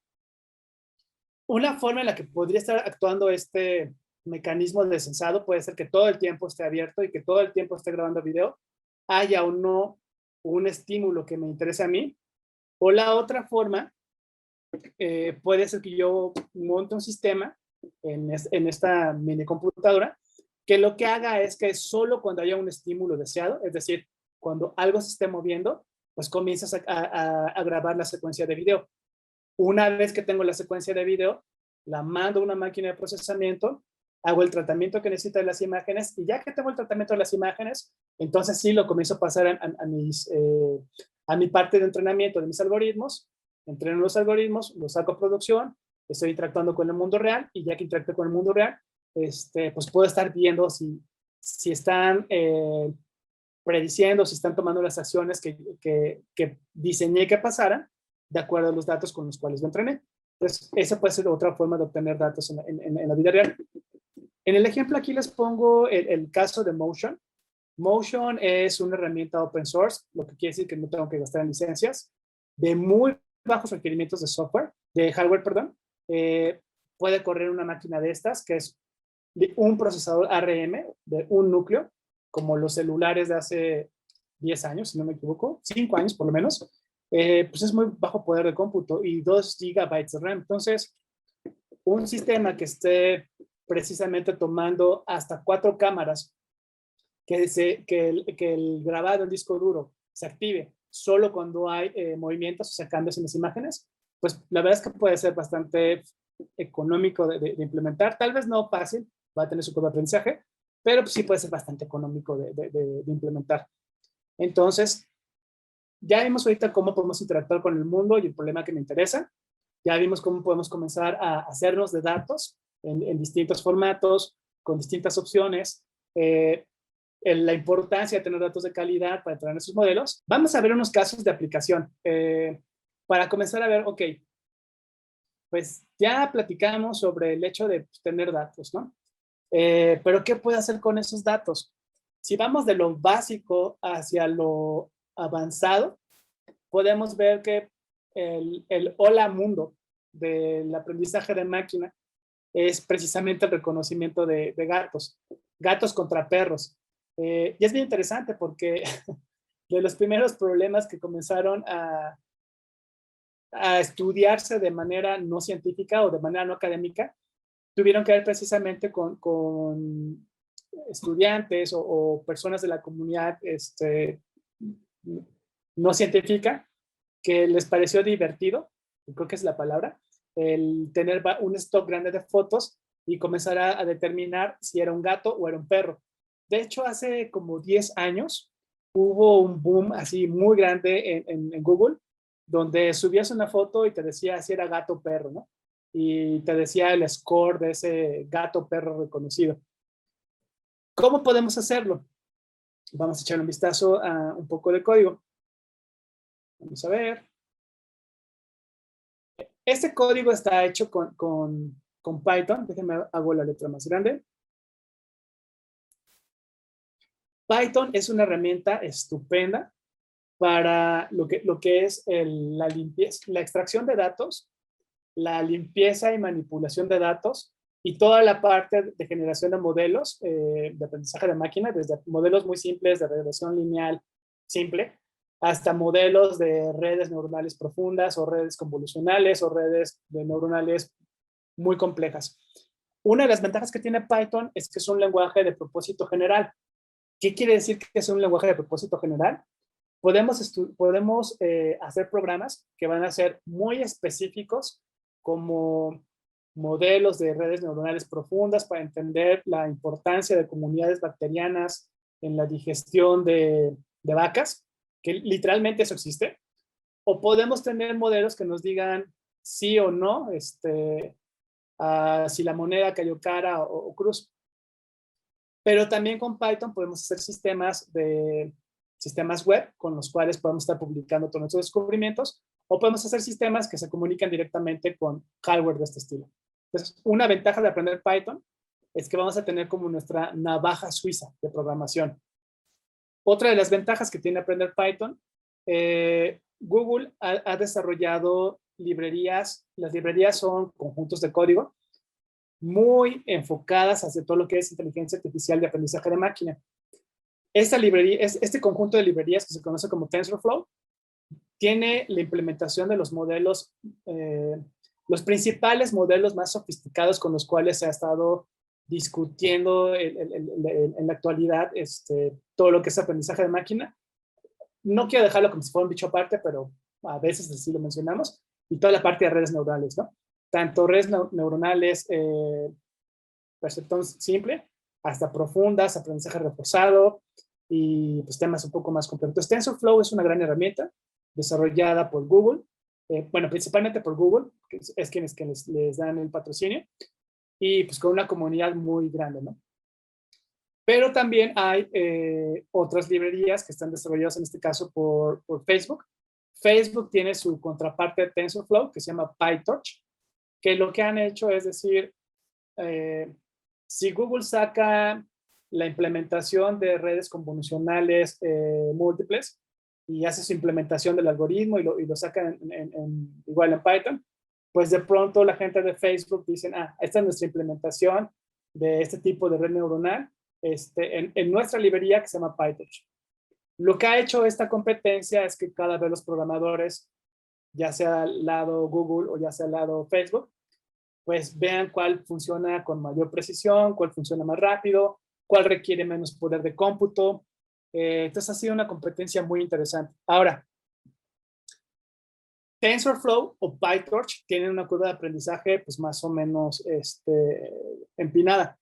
Una forma en la que podría estar actuando este mecanismo de sensado puede ser que todo el tiempo esté abierto y que todo el tiempo esté grabando video, haya o no un estímulo que me interese a mí. O la otra forma puede ser que yo monte un sistema en esta mini computadora que lo que haga es que solo cuando haya un estímulo deseado, es decir, cuando algo se esté moviendo, pues comienzas a grabar la secuencia de video. Una vez que tengo la secuencia de video, la mando a una máquina de procesamiento, hago el tratamiento que necesita de las imágenes y ya que tengo el tratamiento de las imágenes, entonces sí lo comienzo a pasar a mi parte de entrenamiento de mis algoritmos, entreno los algoritmos, los saco a producción, estoy interactuando con el mundo real y ya que interactúo con el mundo real, pues puedo estar viendo si están prediciendo si están tomando las acciones que diseñé que pasaran de acuerdo a los datos con los cuales lo entrené. Entonces, esa puede ser otra forma de obtener datos en la vida real. En el ejemplo aquí les pongo el caso de Motion. Motion es una herramienta open source, lo que quiere decir que no tengo que gastar en licencias, de muy bajos requerimientos de software, de hardware, perdón. Puede correr una máquina de estas, que es un procesador ARM de un núcleo, como los celulares de hace 10 años, si no me equivoco, 5 años por lo menos. Pues es muy bajo poder de cómputo y 2 gigabytes de RAM. Entonces, un sistema que esté precisamente tomando hasta 4 cámaras, que el grabado en disco duro se active solo cuando hay movimientos, o sea, cambios en las imágenes, pues la verdad es que puede ser bastante económico de implementar. Tal vez no fácil, va a tener su propio aprendizaje, pero pues sí puede ser bastante económico de implementar. Entonces, ya vimos ahorita cómo podemos interactuar con el mundo y el problema que me interesa. Ya vimos cómo podemos comenzar a hacernos de datos en distintos formatos, con distintas opciones. La importancia de tener datos de calidad para entrenar esos modelos. Vamos a ver unos casos de aplicación. Para comenzar a ver, ok, pues ya platicamos sobre el hecho de tener datos, ¿no? Pero ¿qué puedo hacer con esos datos? Si vamos de lo básico hacia lo avanzado, podemos ver que el hola mundo del aprendizaje de máquina es precisamente el reconocimiento de gatos, gatos contra perros. Y es bien interesante porque de los primeros problemas que comenzaron a estudiarse de manera no científica o de manera no académica, tuvieron que ver precisamente con estudiantes o personas de la comunidad no científica que les pareció divertido, creo que es la palabra, el tener un stock grande de fotos y comenzar a determinar si era un gato o era un perro. De hecho, hace como 10 años hubo un boom así muy grande en Google, donde subías una foto y te decía si era gato o perro, ¿no? Y te decía el score de ese gato o perro reconocido. ¿Cómo podemos hacerlo? Vamos a echar un vistazo a un poco de código. Vamos a ver. Este código está hecho con Python. Déjenme hago la letra más grande. Python es una herramienta estupenda para lo que es la limpieza, la extracción de datos, la limpieza y manipulación de datos y toda la parte de generación de modelos de aprendizaje de máquina, desde modelos muy simples de regresión lineal simple, hasta modelos de redes neuronales profundas o redes convolucionales o redes de neuronales muy complejas. Una de las ventajas que tiene Python es que es un lenguaje de propósito general. ¿Qué quiere decir que es un lenguaje de propósito general? Podemos hacer programas que van a ser muy específicos como modelos de redes neuronales profundas para entender la importancia de comunidades bacterianas en la digestión de vacas, que literalmente eso existe. O podemos tener modelos que nos digan sí o no, si la moneda cayó cara o cruz. Pero también con Python podemos hacer sistemas web con los cuales podemos estar publicando todos nuestros descubrimientos, o podemos hacer sistemas que se comunican directamente con hardware de este estilo. Entonces, una ventaja de aprender Python es que vamos a tener como nuestra navaja suiza de programación. Otra de las ventajas que tiene aprender Python, Google ha desarrollado librerías. Las librerías son conjuntos de código muy enfocadas hacia todo lo que es inteligencia artificial de aprendizaje de máquina. Este conjunto de librerías que se conoce como TensorFlow tiene la implementación de los modelos, los principales modelos más sofisticados con los cuales se ha estado discutiendo en la actualidad todo lo que es aprendizaje de máquina. No quiero dejarlo como si fuera un bicho aparte, pero a veces así lo mencionamos, y toda la parte de redes neurales, ¿no? Tanto redes neuronales, perceptón simple, hasta profundas, aprendizaje reforzado y pues, temas un poco más complejos. Entonces, TensorFlow es una gran herramienta desarrollada por Google, bueno, principalmente por Google, que es quienes que les dan el patrocinio, y pues con una comunidad muy grande, ¿no? Pero también hay otras librerías que están desarrolladas en este caso por Facebook. Facebook tiene su contraparte de TensorFlow que se llama PyTorch, que lo que han hecho es decir, si Google saca la implementación de redes convolucionales múltiples y hace su implementación del algoritmo y lo saca igual en Python, pues de pronto la gente de Facebook dicen, esta es nuestra implementación de este tipo de red neuronal en nuestra librería que se llama PyTorch. Lo que ha hecho esta competencia es que cada vez los programadores, ya sea al lado Google o ya sea al lado Facebook, pues vean cuál funciona con mayor precisión, cuál funciona más rápido, cuál requiere menos poder de cómputo. Entonces ha sido una competencia muy interesante. Ahora, TensorFlow o PyTorch tienen una curva de aprendizaje pues más o menos empinada.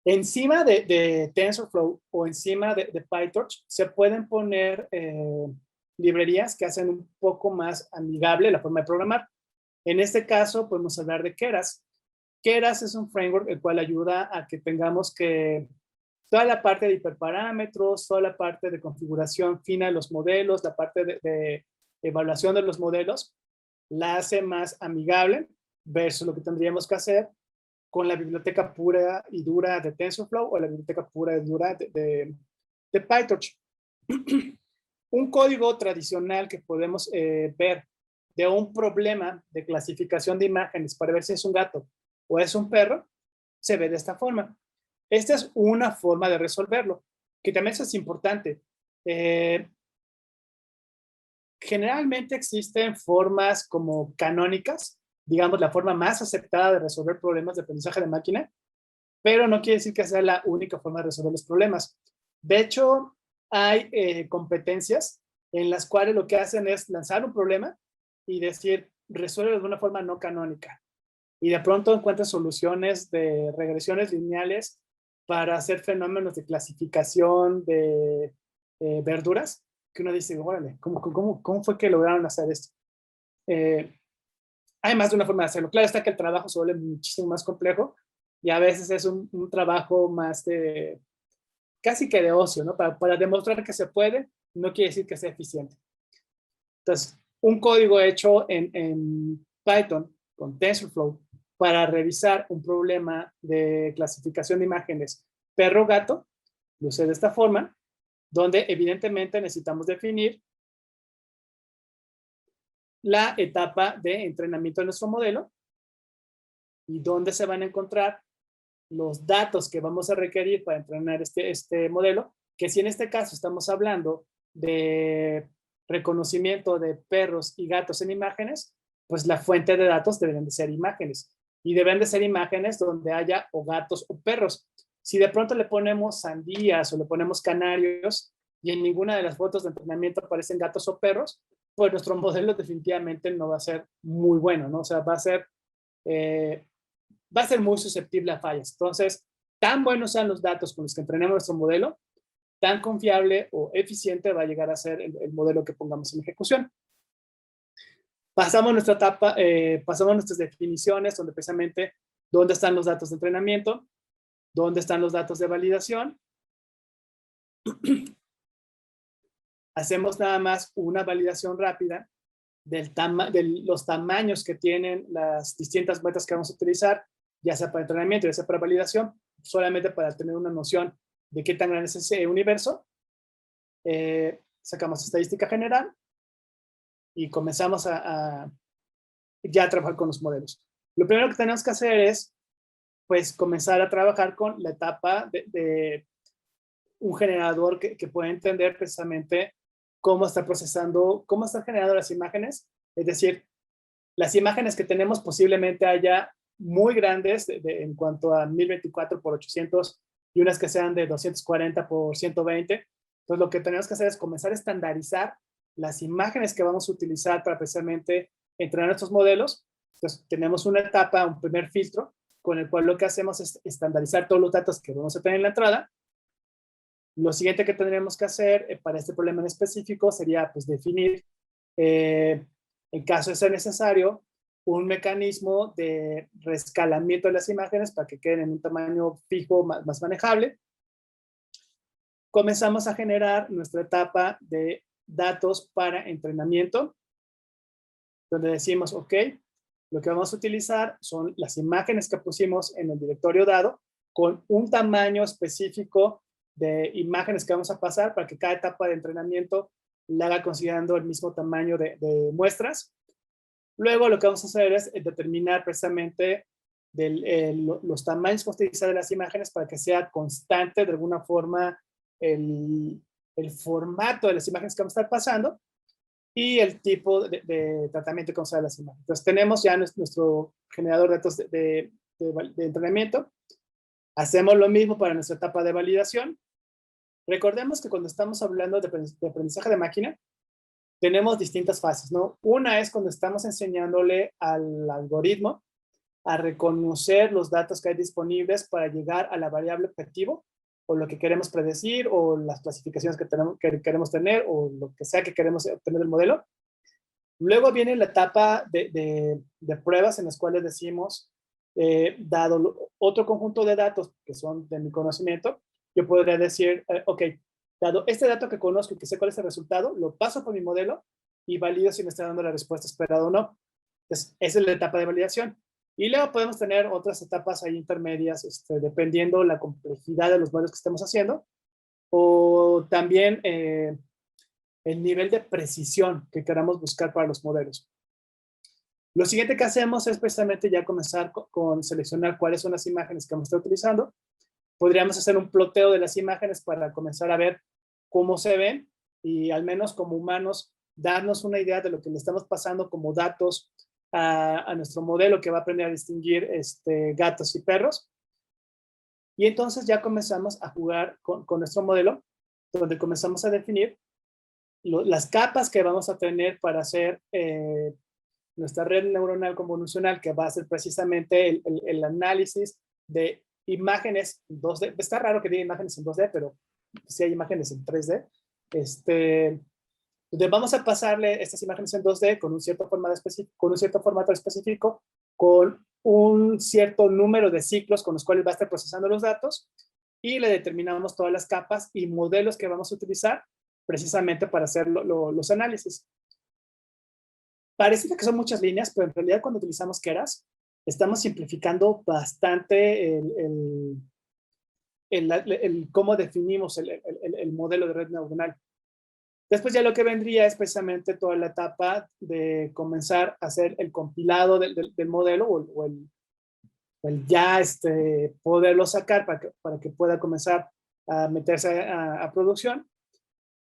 Encima de TensorFlow o encima de PyTorch se pueden poner librerías que hacen un poco más amigable la forma de programar. En este caso podemos hablar de Keras. Keras es un framework el cual ayuda a que tengamos que toda la parte de hiperparámetros, toda la parte de configuración fina de los modelos, la parte de evaluación de los modelos, la hace más amigable versus lo que tendríamos que hacer con la biblioteca pura y dura de TensorFlow o la biblioteca pura y dura de PyTorch. Un código tradicional que podemos ver de un problema de clasificación de imágenes para ver si es un gato o es un perro, se ve de esta forma. Esta es una forma de resolverlo, que también es importante. Generalmente existen formas como canónicas, digamos la forma más aceptada de resolver problemas de aprendizaje de máquina, pero no quiere decir que sea la única forma de resolver los problemas. De hecho, hay competencias en las cuales lo que hacen es lanzar un problema y decir, resuelve de una forma no canónica. Y de pronto encuentran soluciones de regresiones lineales para hacer fenómenos de clasificación de verduras, que uno dice, órale, ¿cómo fue que lograron hacer esto? Hay más de una forma de hacerlo. Claro está que el trabajo se vuelve muchísimo más complejo y a veces es un trabajo más de, casi que de ocio, ¿no? Para demostrar que se puede, no quiere decir que sea eficiente. Entonces, un código hecho en Python con TensorFlow para revisar un problema de clasificación de imágenes perro-gato, luce de esta forma, donde evidentemente necesitamos definir la etapa de entrenamiento de nuestro modelo y dónde se van a encontrar los datos que vamos a requerir para entrenar este modelo, que si en este caso estamos hablando de reconocimiento de perros y gatos en imágenes, pues la fuente de datos deben de ser imágenes. Y deben de ser imágenes donde haya o gatos o perros. Si de pronto le ponemos sandías o le ponemos canarios y en ninguna de las fotos de entrenamiento aparecen gatos o perros, pues nuestro modelo definitivamente no va a ser muy bueno, ¿no? O sea, va a ser muy susceptible a fallas. Entonces, tan buenos sean los datos con los que entrenemos nuestro modelo, tan confiable o eficiente va a llegar a ser el modelo que pongamos en ejecución. Pasamos nuestra etapa, pasamos nuestras definiciones, donde precisamente dónde están los datos de entrenamiento, dónde están los datos de validación. Hacemos nada más una validación rápida de los tamaños que tienen las distintas metas que vamos a utilizar, ya sea para entrenamiento, ya sea para validación, solamente para tener una noción de qué tan grande es ese universo. Sacamos estadística general y comenzamos ya a trabajar con los modelos. Lo primero que tenemos que hacer es, pues, comenzar a trabajar con la etapa de un generador que puede entender precisamente cómo está procesando, cómo están generando las imágenes. Es decir, las imágenes que tenemos posiblemente haya muy grandes en cuanto a 1024 por 800 y unas que sean de 240 por 120. Entonces, lo que tenemos que hacer es comenzar a estandarizar las imágenes que vamos a utilizar para precisamente entrenar estos modelos. Entonces, tenemos una etapa, un primer filtro, con el cual lo que hacemos es estandarizar todos los datos que vamos a tener en la entrada. Lo siguiente que tendríamos que hacer para este problema en específico sería pues definir, en caso de ser necesario, un mecanismo de reescalamiento de las imágenes para que queden en un tamaño fijo más manejable. Comenzamos a generar nuestra etapa de datos para entrenamiento, donde decimos, ok, lo que vamos a utilizar son las imágenes que pusimos en el directorio dado con un tamaño específico de imágenes que vamos a pasar para que cada etapa de entrenamiento la haga considerando el mismo tamaño de muestras. Luego lo que vamos a hacer es determinar precisamente los tamaños que vamos a utilizar de las imágenes para que sea constante de alguna forma el formato de las imágenes que vamos a estar pasando y el tipo de tratamiento que vamos a dar a las imágenes. Entonces tenemos ya nuestro generador de datos de entrenamiento. Hacemos lo mismo para nuestra etapa de validación. Recordemos que cuando estamos hablando de aprendizaje de máquina, tenemos distintas fases, ¿no? Una es cuando estamos enseñándole al algoritmo a reconocer los datos que hay disponibles para llegar a la variable objetivo o lo que queremos predecir o las clasificaciones que queremos tener o lo que sea que queremos obtener del modelo. Luego viene la etapa de pruebas en las cuales decimos, dado otro conjunto de datos que son de mi conocimiento, yo podría decir, ok, dado este dato que conozco y que sé cuál es el resultado, lo paso por mi modelo y valido si me está dando la respuesta esperada o no. Entonces, esa es la etapa de validación. Y luego podemos tener otras etapas ahí intermedias, dependiendo la complejidad de los modelos que estemos haciendo, o también el nivel de precisión que queramos buscar para los modelos. Lo siguiente que hacemos es precisamente ya comenzar con seleccionar cuáles son las imágenes que vamos a estar utilizando. Podríamos hacer un ploteo de las imágenes para comenzar a ver cómo se ven y al menos como humanos darnos una idea de lo que le estamos pasando como datos a nuestro modelo que va a aprender a distinguir gatos y perros. Y entonces ya comenzamos a jugar con nuestro modelo, donde comenzamos a definir las capas que vamos a tener para hacer nuestra red neuronal convolucional, que va a ser precisamente el análisis de imágenes en 2D. Está raro que diga imágenes en 2D, pero sí hay imágenes en 3D. Donde vamos a pasarle estas imágenes en 2D con un cierto formato específico, con un cierto número de ciclos con los cuales va a estar procesando los datos y le determinamos todas las capas y modelos que vamos a utilizar precisamente para hacer los análisis. Parece que son muchas líneas, pero en realidad cuando utilizamos Keras, estamos simplificando bastante cómo definimos el modelo de red neuronal. Después ya lo que vendría es precisamente toda la etapa de comenzar a hacer el compilado del modelo o el ya poderlo sacar para que pueda comenzar a meterse a producción.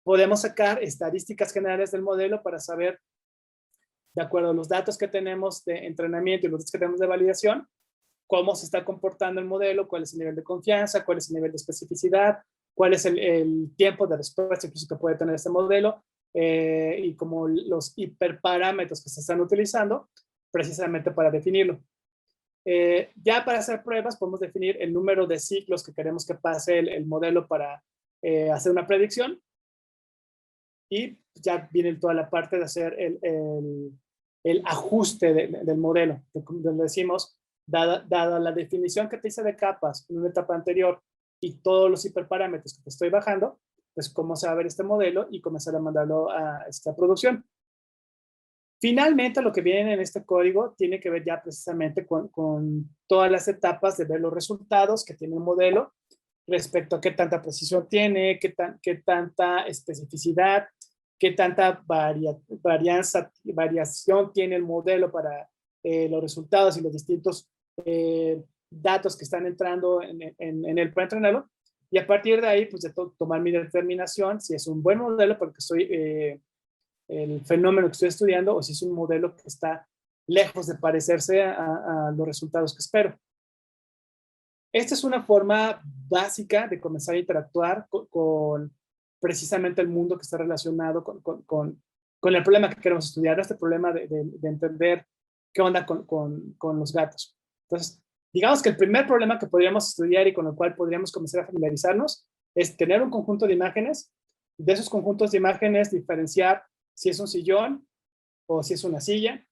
Podemos sacar estadísticas generales del modelo para saber, de acuerdo a los datos que tenemos de entrenamiento y los datos que tenemos de validación, cómo se está comportando el modelo, cuál es el nivel de confianza, cuál es el nivel de especificidad, cuál es el tiempo de respuesta incluso que puede tener este modelo y como los hiperparámetros que se están utilizando precisamente para definirlo. Ya para hacer pruebas podemos definir el número de ciclos que queremos que pase el modelo para hacer una predicción y ya viene toda la parte de hacer el ajuste del modelo, donde decimos, dada la definición que te hice de capas en una etapa anterior y todos los hiperparámetros que te estoy bajando, pues cómo se va a ver este modelo y comenzar a mandarlo a esta producción. Finalmente, lo que viene en este código tiene que ver ya precisamente con todas las etapas de ver los resultados que tiene el modelo respecto a qué tanta precisión tiene, qué tanta especificidad, qué tanta variación tiene el modelo para los resultados y los distintos datos que están entrando en él para entrenarlo. Y a partir de ahí, pues de tomar mi determinación si es un buen modelo porque soy el fenómeno que estoy estudiando o si es un modelo que está lejos de parecerse a los resultados que espero. Esta es una forma básica de comenzar a interactuar con precisamente el mundo que está relacionado con el problema que queremos estudiar, este problema de entender qué onda con los gatos. Entonces, digamos que el primer problema que podríamos estudiar y con el cual podríamos comenzar a familiarizarnos es tener un conjunto de imágenes, de esos conjuntos de imágenes diferenciar si es un sillón o si es una silla,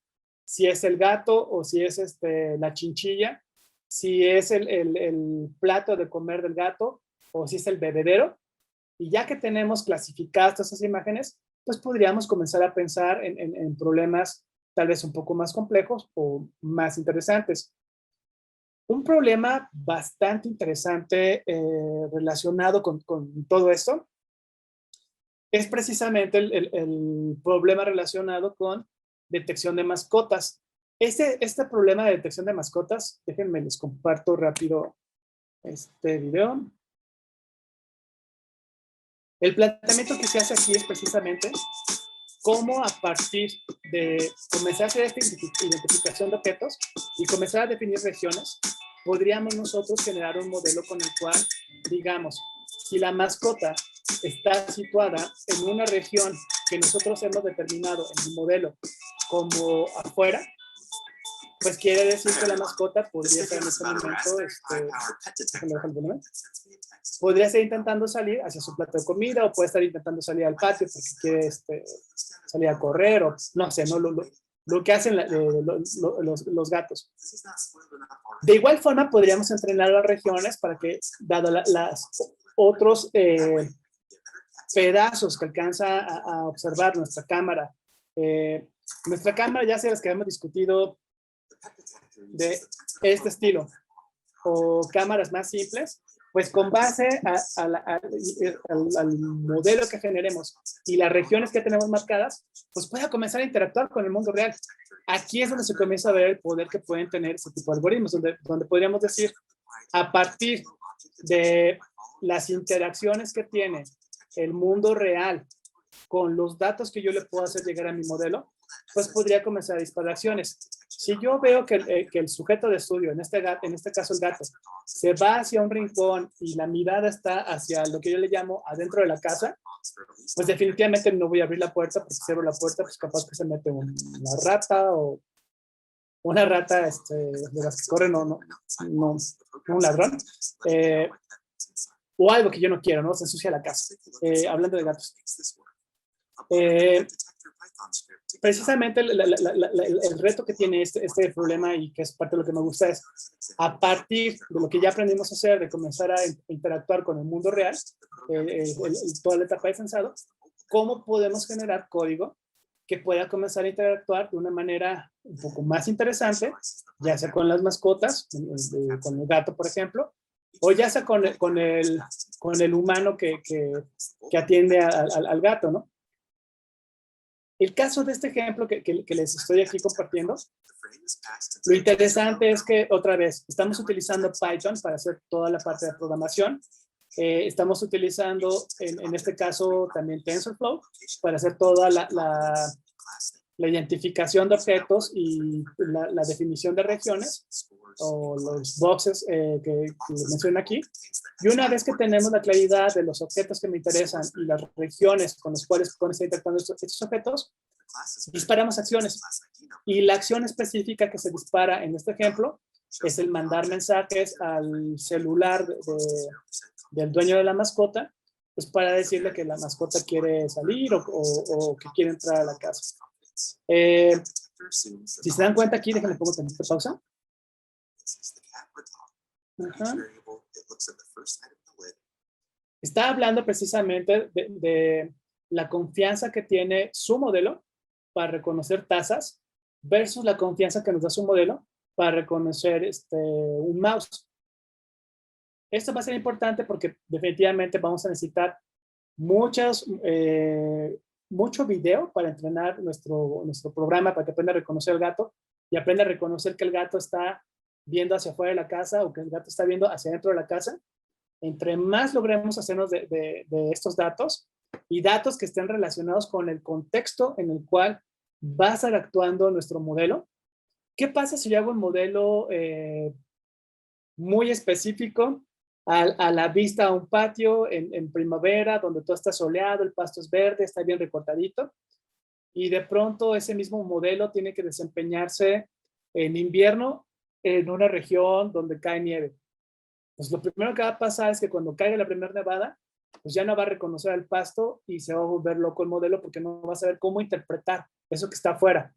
si es el gato o si es la chinchilla, si es el plato de comer del gato o si es el bebedero. Y ya que tenemos clasificadas todas esas imágenes, pues podríamos comenzar a pensar en problemas tal vez un poco más complejos o más interesantes. Un problema bastante interesante relacionado con todo esto es precisamente el problema relacionado con detección de mascotas. Este problema de detección de mascotas, déjenme les comparto rápido este video. El planteamiento que se hace aquí es precisamente cómo a partir de comenzar a hacer esta identificación de objetos y comenzar a definir regiones, podríamos nosotros generar un modelo con el cual, digamos, si la mascota está situada en una región que nosotros hemos determinado en el modelo como afuera, pues quiere decir que la mascota podría estar en este momento, podría estar intentando salir hacia su plato de comida o puede estar intentando salir al patio porque quiere salir a correr o no sé, ¿no? Lo que hacen los gatos. De igual forma, podríamos entrenar las regiones para que, dado las otros pedazos que alcanza a observar nuestra cámara ya sea las que hemos discutido de este estilo o cámaras más simples, pues con base al modelo que generemos y las regiones que tenemos marcadas, pues pueda comenzar a interactuar con el mundo real. Aquí es donde se comienza a ver el poder que pueden tener este tipo de algoritmos, donde podríamos decir, a partir de las interacciones que tiene el mundo real con los datos que yo le puedo hacer llegar a mi modelo, pues podría comenzar a disparar acciones. Si yo veo que el sujeto de estudio, en este caso el gato, se va hacia un rincón y la mirada está hacia lo que yo le llamo adentro de la casa, pues definitivamente no voy a abrir la puerta, porque si abro la puerta, pues capaz que se mete una rata o una rata de las que corren, no un ladrón, o algo que yo no quiero, ¿no? Se ensucia la casa. Hablando de gatos. Precisamente el reto que tiene este problema y que es parte de lo que me gusta es, a partir de lo que ya aprendimos a hacer, de comenzar a interactuar con el mundo real, toda la etapa de sensado, cómo podemos generar código que pueda comenzar a interactuar de una manera un poco más interesante, ya sea con las mascotas, con el gato, por ejemplo, o ya sea con el humano que atiende al gato, ¿no? El caso de este ejemplo que les estoy aquí compartiendo, lo interesante es que, otra vez, estamos utilizando Python para hacer toda la parte de programación. Estamos utilizando, en este caso, también TensorFlow para hacer toda la identificación de objetos y la definición de regiones o los boxes que menciono aquí. Y una vez que tenemos la claridad de los objetos que me interesan y las regiones con las cuales pueden estar interactuando estos objetos, disparamos acciones. Y la acción específica que se dispara en este ejemplo es el mandar mensajes al celular del dueño de la mascota, pues para decirle que la mascota quiere salir o que quiere entrar a la casa. Si se dan cuenta aquí, déjenme pongo tantito pausa. Está hablando precisamente de la confianza que tiene su modelo para reconocer tazas versus la confianza que nos da su modelo para reconocer un mouse. Esto va a ser importante porque definitivamente vamos a necesitar mucho video para entrenar nuestro programa para que aprenda a reconocer al gato y aprenda a reconocer que el gato está viendo hacia afuera de la casa o que el gato está viendo hacia adentro de la casa. Entre más logremos hacernos de estos datos y datos que estén relacionados con el contexto en el cual va a estar actuando nuestro modelo. ¿Qué pasa si yo hago un modelo muy específico a la vista a un patio en primavera, donde todo está soleado, el pasto es verde, está bien recortadito, y de pronto ese mismo modelo tiene que desempeñarse en invierno en una región donde cae nieve? Pues lo primero que va a pasar es que cuando caiga la primera nevada, pues ya no va a reconocer el pasto y se va a volver loco el modelo porque no va a saber cómo interpretar eso que está afuera.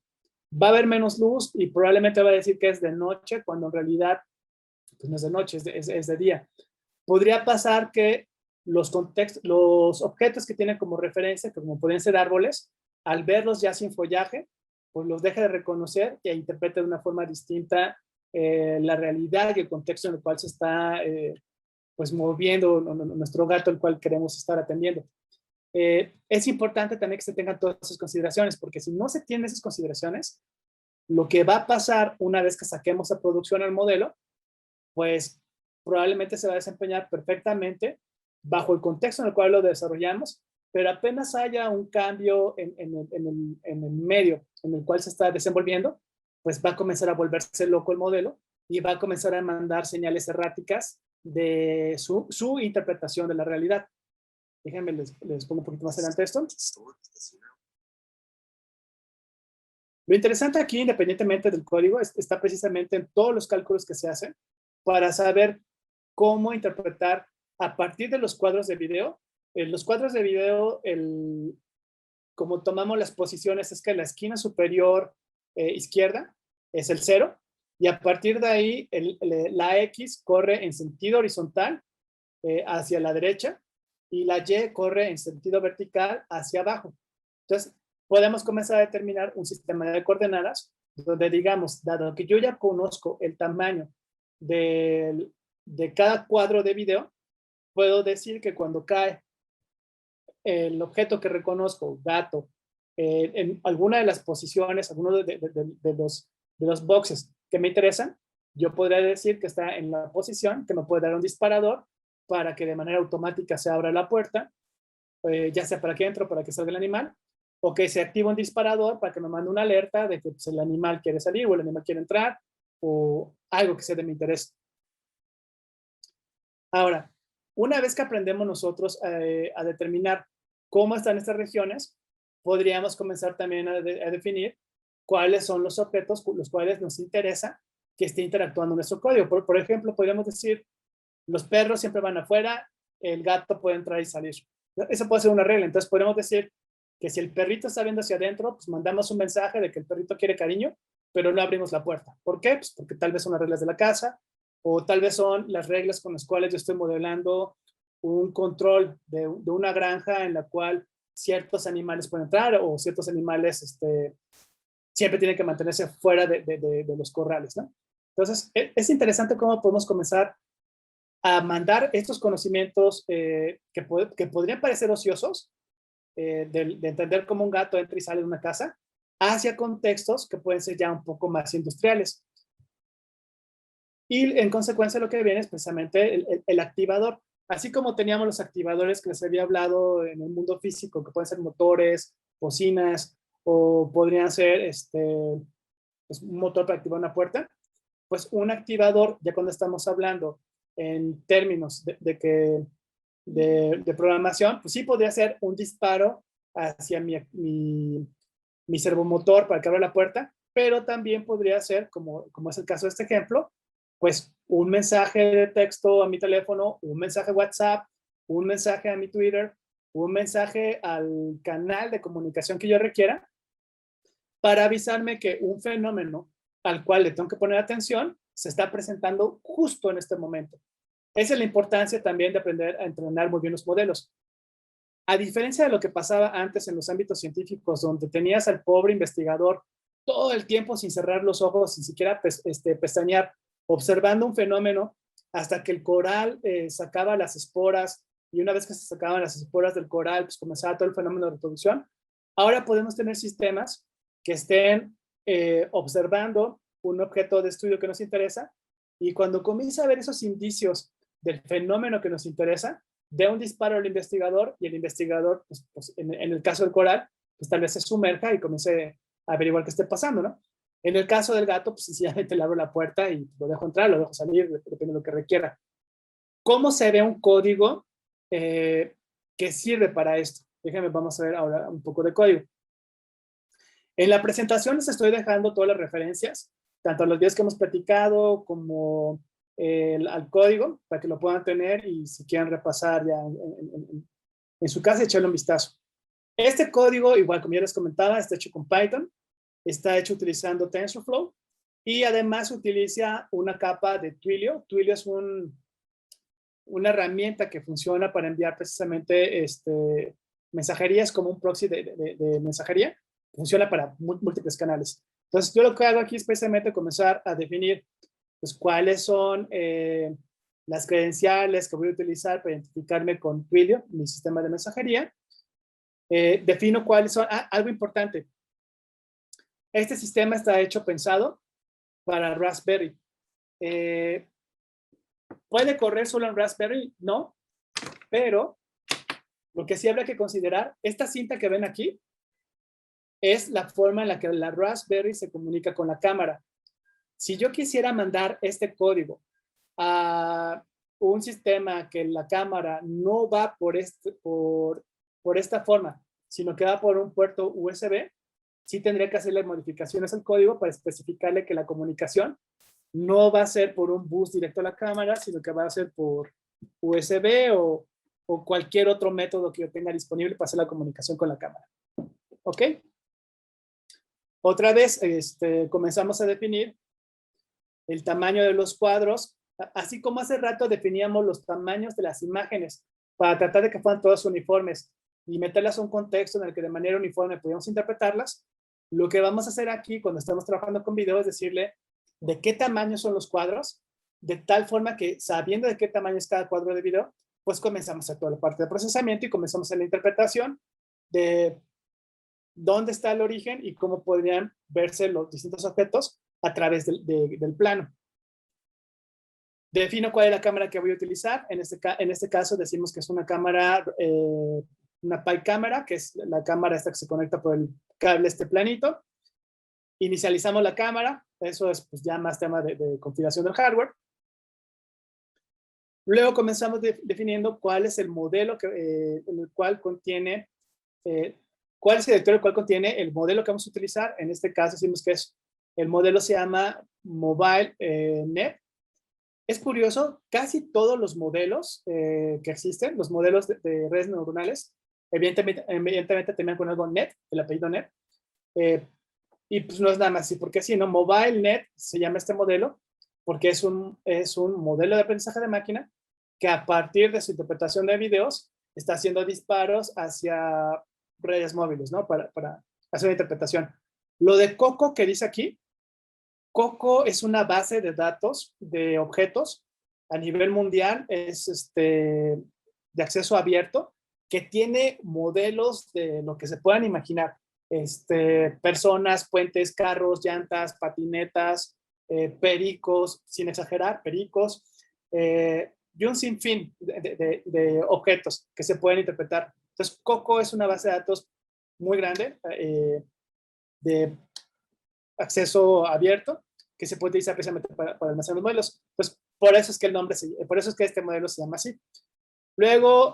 va a haber menos luz y probablemente va a decir que es de noche, cuando en realidad pues no es de noche, es de día. Podría pasar que los objetos que tienen como referencia, que como pueden ser árboles, al verlos ya sin follaje, pues los deje de reconocer e interprete de una forma distinta la realidad y el contexto en el cual se está pues moviendo nuestro gato, el cual queremos estar atendiendo. Es importante también que se tengan todas esas consideraciones, porque si no se tienen esas consideraciones, lo que va a pasar una vez que saquemos a producción el modelo, pues probablemente se va a desempeñar perfectamente bajo el contexto en el cual lo desarrollamos, pero apenas haya un cambio en el medio en el cual se está desenvolviendo, pues va a comenzar a volverse loco el modelo y va a comenzar a mandar señales erráticas de su interpretación de la realidad. Déjenme, les pongo un poquito más adelante esto. Lo interesante aquí, independientemente del código, está precisamente en todos los cálculos que se hacen para saber cómo interpretar a partir de los cuadros de video. Los cuadros de video, como tomamos las posiciones, es que la esquina superior izquierda es el 0, y a partir de ahí la X corre en sentido horizontal hacia la derecha, y la Y corre en sentido vertical hacia abajo. Entonces, podemos comenzar a determinar un sistema de coordenadas donde digamos, dado que yo ya conozco el tamaño de cada cuadro de video, puedo decir que cuando cae el objeto que reconozco, gato, en alguna de las posiciones, alguno de los boxes que me interesan, yo podría decir que está en la posición que me puede dar un disparador para que de manera automática se abra la puerta, ya sea para que entre o para que salga el animal, o que se active un disparador para que me mande una alerta de que pues, el animal quiere salir o el animal quiere entrar, o algo que sea de mi interés. Ahora, una vez que aprendemos nosotros a determinar cómo están estas regiones, podríamos comenzar también a definir cuáles son los objetos los cuales nos interesa que esté interactuando nuestro código. Por ejemplo, podríamos decir, los perros siempre van afuera, el gato puede entrar y salir. Eso puede ser una regla. Entonces podemos decir que si el perrito está viendo hacia adentro, pues mandamos un mensaje de que el perrito quiere cariño, pero no abrimos la puerta. ¿Por qué? Pues porque tal vez son las reglas de la casa, o tal vez son las reglas con las cuales yo estoy modelando un control de una granja en la cual ciertos animales pueden entrar o ciertos animales siempre tienen que mantenerse fuera de los corrales, ¿no? Entonces, es interesante cómo podemos comenzar a mandar estos conocimientos que podrían parecer ociosos, de entender cómo un gato entra y sale de una casa, hacia contextos que pueden ser ya un poco más industriales. Y en consecuencia lo que viene es precisamente el activador. Así como teníamos los activadores que les había hablado en el mundo físico, que pueden ser motores, bocinas, o podrían ser pues un motor para activar una puerta, pues un activador, ya cuando estamos hablando en términos de programación, pues sí podría ser un disparo hacia mi servomotor para que abra la puerta, pero también podría ser, como es el caso de este ejemplo, pues un mensaje de texto a mi teléfono, un mensaje WhatsApp, un mensaje a mi Twitter, un mensaje al canal de comunicación que yo requiera, para avisarme que un fenómeno al cual le tengo que poner atención se está presentando justo en este momento. Esa es la importancia también de aprender a entrenar muy bien los modelos. A diferencia de lo que pasaba antes en los ámbitos científicos, donde tenías al pobre investigador todo el tiempo sin cerrar los ojos, sin siquiera pestañear, observando un fenómeno hasta que el coral sacaba las esporas, y una vez que se sacaban las esporas del coral, pues comenzaba todo el fenómeno de reproducción. Ahora podemos tener sistemas que estén observando un objeto de estudio que nos interesa, y cuando comienza a ver esos indicios del fenómeno que nos interesa, dé un disparo al investigador, y el investigador, pues en el caso del coral, pues tal vez se sumerja y comience a averiguar qué esté pasando, ¿no? En el caso del gato, pues sencillamente le abro la puerta y lo dejo entrar, lo dejo salir, depende de lo que requiera. ¿Cómo se ve un código que sirve para esto? Déjenme, vamos a ver ahora un poco de código. En la presentación les estoy dejando todas las referencias, tanto a los videos que hemos platicado como al código, para que lo puedan tener y si quieren repasar ya en su casa, echarle un vistazo. Este código, igual como ya les comentaba, está hecho con Python. Está hecho utilizando TensorFlow y además utiliza una capa de Twilio. Twilio es una herramienta que funciona para enviar precisamente mensajerías como un proxy de mensajería. Funciona para múltiples canales. Entonces, yo lo que hago aquí es precisamente comenzar a definir pues, cuáles son las credenciales que voy a utilizar para identificarme con Twilio, mi sistema de mensajería. Defino cuáles son. Algo importante. Este sistema está pensado para Raspberry. ¿Puede correr solo en Raspberry? No, pero lo que sí habrá que considerar, esta cinta que ven aquí es la forma en la que la Raspberry se comunica con la cámara. Si yo quisiera mandar este código a un sistema que la cámara no va por esta forma, sino que va por un puerto USB, sí tendría que hacerle modificaciones al código para especificarle que la comunicación no va a ser por un bus directo a la cámara, sino que va a ser por USB o cualquier otro método que yo tenga disponible para hacer la comunicación con la cámara. ¿Ok? Otra vez comenzamos a definir el tamaño de los cuadros, así como hace rato definíamos los tamaños de las imágenes para tratar de que fueran todas uniformes y meterlas a un contexto en el que de manera uniforme podíamos interpretarlas. Lo que vamos a hacer aquí cuando estamos trabajando con video es decirle de qué tamaño son los cuadros, de tal forma que sabiendo de qué tamaño es cada cuadro de video, pues comenzamos a toda la parte de procesamiento y comenzamos a la interpretación de dónde está el origen y cómo podrían verse los distintos objetos a través del plano. Defino cuál es la cámara que voy a utilizar. En este caso decimos que es una cámara, una Pi cámara, que es la cámara esta que se conecta por el cable planito. Inicializamos la cámara. Eso es pues, ya más tema de configuración del hardware. Luego comenzamos definiendo cuál es el modelo en el cual contiene, cuál es el directorio en el cual contiene el modelo que vamos a utilizar. En este caso decimos que el modelo se llama Mobile Net. Es curioso, casi todos los modelos que existen, los modelos de redes neuronales, evidentemente terminan con algo net, el apellido net, y pues no es nada más así, porque sí, ¿no? Mobile Net se llama este modelo, porque es un modelo de aprendizaje de máquina que a partir de su interpretación de videos está haciendo disparos hacia redes móviles, ¿no? Para hacer una interpretación. Lo de Coco que dice aquí, Coco es una base de datos de objetos a nivel mundial, es de acceso abierto, que tiene modelos de lo que se puedan imaginar. Personas, puentes, carros, llantas, patinetas, pericos, sin exagerar, pericos, y un sinfín de objetos que se pueden interpretar. Entonces, Coco es una base de datos muy grande de acceso abierto que se puede utilizar precisamente para almacenar los modelos. Pues por eso es que por eso es que este modelo se llama así. Luego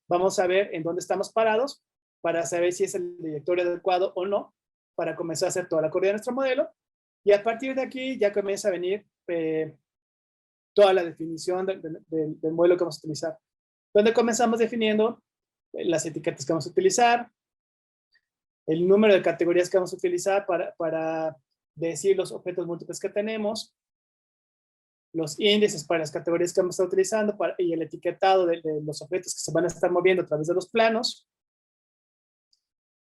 vamos a ver en dónde estamos parados para saber si es el directorio adecuado o no para comenzar a hacer toda la corrida de nuestro modelo. Y a partir de aquí ya comienza a venir toda la definición del modelo que vamos a utilizar. Donde comenzamos definiendo las etiquetas que vamos a utilizar, el número de categorías que vamos a utilizar para decir los objetos múltiples que tenemos, los índices para las categorías que vamos a estar utilizando y el etiquetado de los objetos que se van a estar moviendo a través de los planos.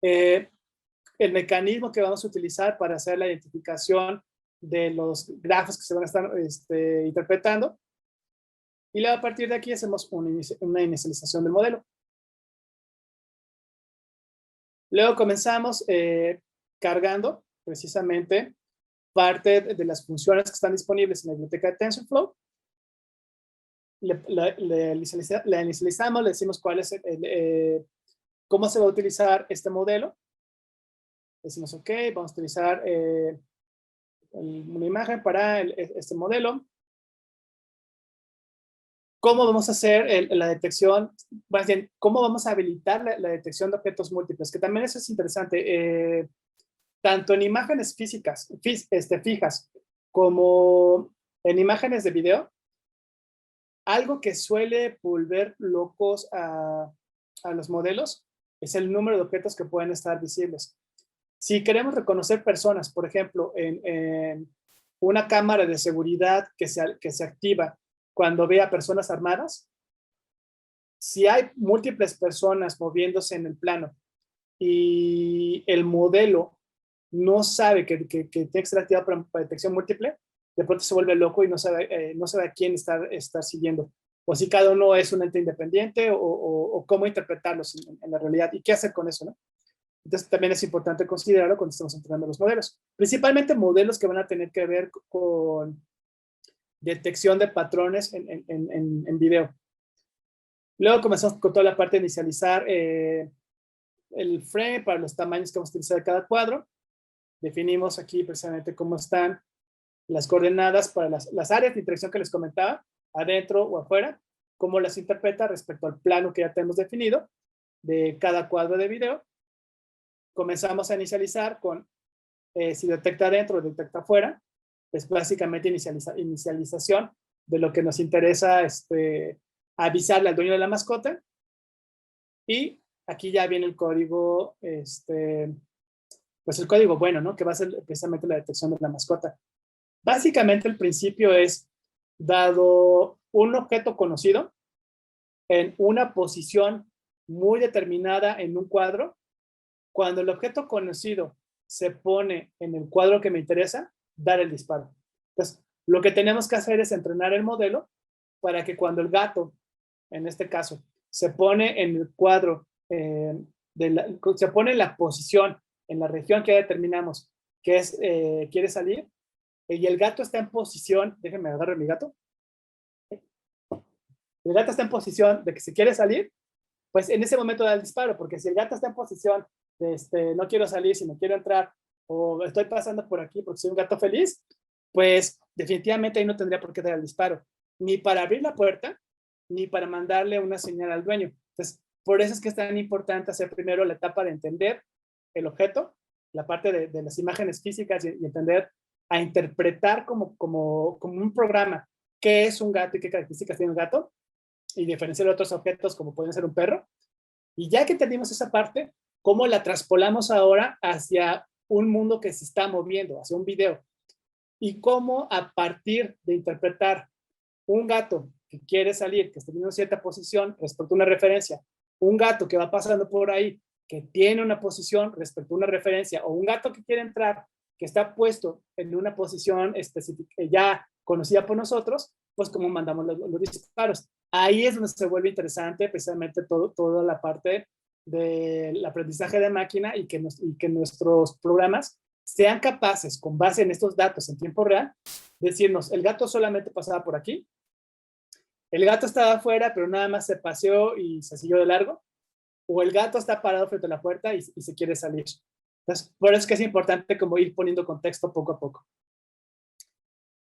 El mecanismo que vamos a utilizar para hacer la identificación de los grafos que se van a estar interpretando. Y luego a partir de aquí hacemos una inicialización del modelo. Luego comenzamos cargando precisamente parte de las funciones que están disponibles en la biblioteca de TensorFlow. La inicializamos, le decimos cuál es cómo se va a utilizar este modelo. Decimos, ok, vamos a utilizar una imagen para este modelo. ¿Cómo vamos a hacer la detección? Más bien, ¿cómo vamos a habilitar la detección de objetos múltiples? Que también eso es interesante. Tanto en imágenes físicas, fijas, como en imágenes de video, algo que suele volver locos a los modelos es el número de objetos que pueden estar visibles. Si queremos reconocer personas, por ejemplo, en una cámara de seguridad que se activa cuando ve a personas armadas, si hay múltiples personas moviéndose en el plano y el modelo no sabe que tiene que ser activado para detección múltiple, de pronto se vuelve loco y no sabe a quién está siguiendo. O si cada uno es un ente independiente o cómo interpretarlos en la realidad y qué hacer con eso, ¿no? Entonces también es importante considerarlo cuando estamos entrenando los modelos. Principalmente modelos que van a tener que ver con detección de patrones en video. Luego comenzamos con toda la parte de inicializar el frame para los tamaños que vamos a utilizar de cada cuadro. Definimos aquí precisamente cómo están las coordenadas para las áreas de interacción que les comentaba, adentro o afuera, cómo las interpreta respecto al plano que ya tenemos definido de cada cuadro de video. Comenzamos a inicializar con si detecta adentro o detecta afuera, es básicamente inicialización de lo que nos interesa avisarle al dueño de la mascota. Y aquí ya viene el código, pues el código bueno, ¿no? Que va a ser precisamente la detección de la mascota. Básicamente el principio es, dado un objeto conocido en una posición muy determinada en un cuadro, cuando el objeto conocido se pone en el cuadro que me interesa, dar el disparo. Entonces, lo que tenemos que hacer es entrenar el modelo para que cuando el gato, en este caso, se pone en el cuadro, se pone en la posición, en la región que ya determinamos que es, quiere salir, y el gato está en posición, déjenme agarrar mi gato, el gato está en posición de que se quiere salir, pues en ese momento da el disparo, porque si el gato está en posición de no quiero salir, sino quiero entrar, o estoy pasando por aquí porque soy un gato feliz, pues definitivamente ahí no tendría por qué dar el disparo, ni para abrir la puerta, ni para mandarle una señal al dueño. Entonces, por eso es que es tan importante hacer primero la etapa de entender el objeto, la parte de las imágenes físicas y entender, a interpretar como un programa qué es un gato y qué características tiene un gato, y diferenciar de otros objetos como pueden ser un perro. Y ya que entendimos esa parte, ¿cómo la traspolamos ahora hacia un mundo que se está moviendo, hacia un video? Y cómo a partir de interpretar un gato que quiere salir, que está en cierta posición respecto a una referencia, un gato que va pasando por ahí, que tiene una posición respecto a una referencia, o un gato que quiere entrar, que está puesto en una posición específica, ya conocida por nosotros, pues cómo mandamos los disparos. Ahí es donde se vuelve interesante precisamente toda la parte del aprendizaje de máquina y que nuestros programas sean capaces, con base en estos datos en tiempo real, decirnos, el gato solamente pasaba por aquí, el gato estaba afuera, pero nada más se paseó y se siguió de largo, o el gato está parado frente a la puerta y se quiere salir. Entonces, por eso es que es importante como ir poniendo contexto poco a poco.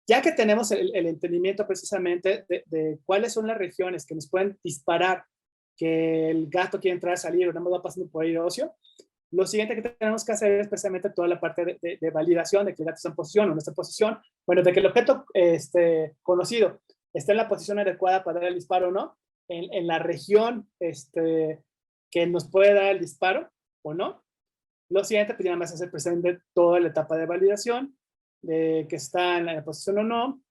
Ya que tenemos el entendimiento precisamente de cuáles son las regiones que nos pueden disparar que el gato quiere entrar a salir o nada más va pasando por ahí de ocio, lo siguiente que tenemos que hacer es precisamente toda la parte de validación de que el gato está en posición o no está en posición, bueno, de que el objeto conocido está en la posición adecuada para dar el disparo o no, en la región que nos puede dar el disparo o no. Lo siguiente, pues ya nada más hacer presente toda la etapa de validación, de que está en la posición o no,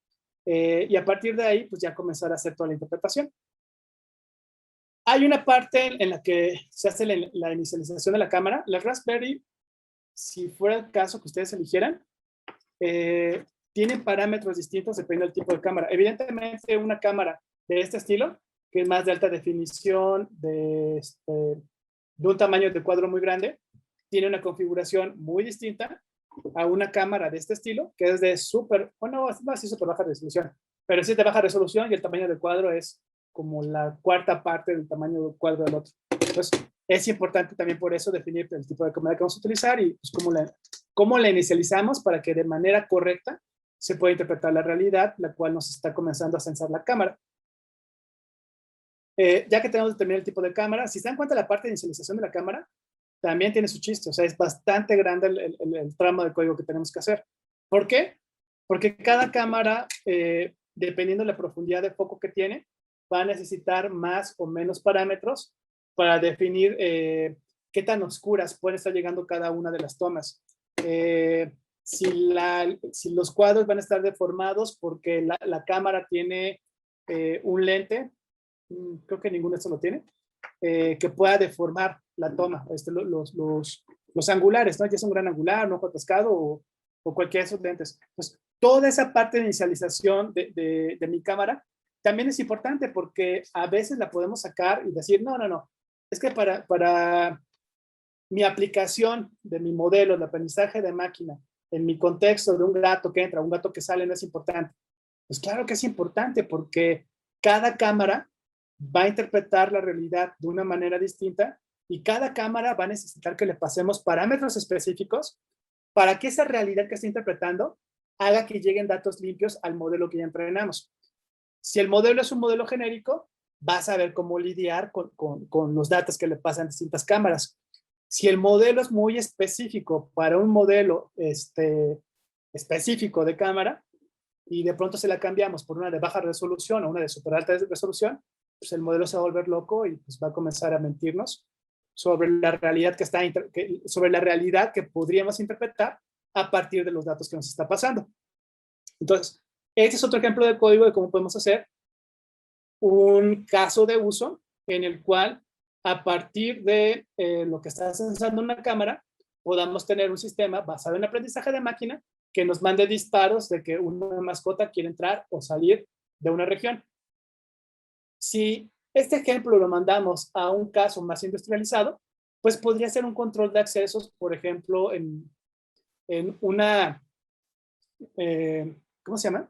y a partir de ahí, pues ya comenzar a hacer toda la interpretación. Hay una parte en la que se hace la inicialización de la cámara. La Raspberry, si fuera el caso que ustedes eligieran, tienen parámetros distintos dependiendo del tipo de cámara. Evidentemente, una cámara de este estilo, que es más de alta definición, de un tamaño de cuadro muy grande, tiene una configuración muy distinta a una cámara de este estilo, que es de súper, bueno, no así súper baja resolución, pero sí es de baja resolución y el tamaño del cuadro es como la cuarta parte del tamaño del cuadro del otro. Entonces, es importante también por eso definir el tipo de cámara que vamos a utilizar y pues, cómo la inicializamos para que de manera correcta se pueda interpretar la realidad, la cual nos está comenzando a sensar la cámara. Ya que tenemos determinado el tipo de cámara, si se dan cuenta la parte de inicialización de la cámara, también tiene su chiste, o sea, es bastante grande el tramo de código que tenemos que hacer. ¿Por qué? Porque cada cámara, dependiendo de la profundidad de foco que tiene, va a necesitar más o menos parámetros para definir qué tan oscuras pueden estar llegando cada una de las tomas. Si los cuadros van a estar deformados porque la cámara tiene un lente, creo que ninguno de estos lo tiene, que pueda deformar la toma, los angulares, ¿no? Ya es un gran angular, un ojo de pescado o cualquiera de esos lentes. Entonces, toda esa parte de inicialización de mi cámara también es importante porque a veces la podemos sacar y decir, no, es que para mi aplicación de mi modelo de aprendizaje de máquina, en mi contexto de un gato que entra, un gato que sale, no es importante. Pues claro que es importante porque cada cámara va a interpretar la realidad de una manera distinta y cada cámara va a necesitar que le pasemos parámetros específicos para que esa realidad que está interpretando haga que lleguen datos limpios al modelo que ya entrenamos. Si el modelo es un modelo genérico, vas a ver cómo lidiar con los datos que le pasan a distintas cámaras. Si el modelo es muy específico para un modelo específico de cámara y de pronto se la cambiamos por una de baja resolución o una de super alta resolución, pues el modelo se va a volver loco y pues va a comenzar a mentirnos sobre la realidad sobre la realidad que podríamos interpretar a partir de los datos que nos está pasando. Entonces, este es otro ejemplo de código de cómo podemos hacer un caso de uso en el cual a partir de lo que está sensando una cámara, podamos tener un sistema basado en aprendizaje de máquina que nos mande disparos de que una mascota quiere entrar o salir de una región. Si este ejemplo lo mandamos a un caso más industrializado, pues podría ser un control de accesos, por ejemplo, en una, ¿cómo se llama?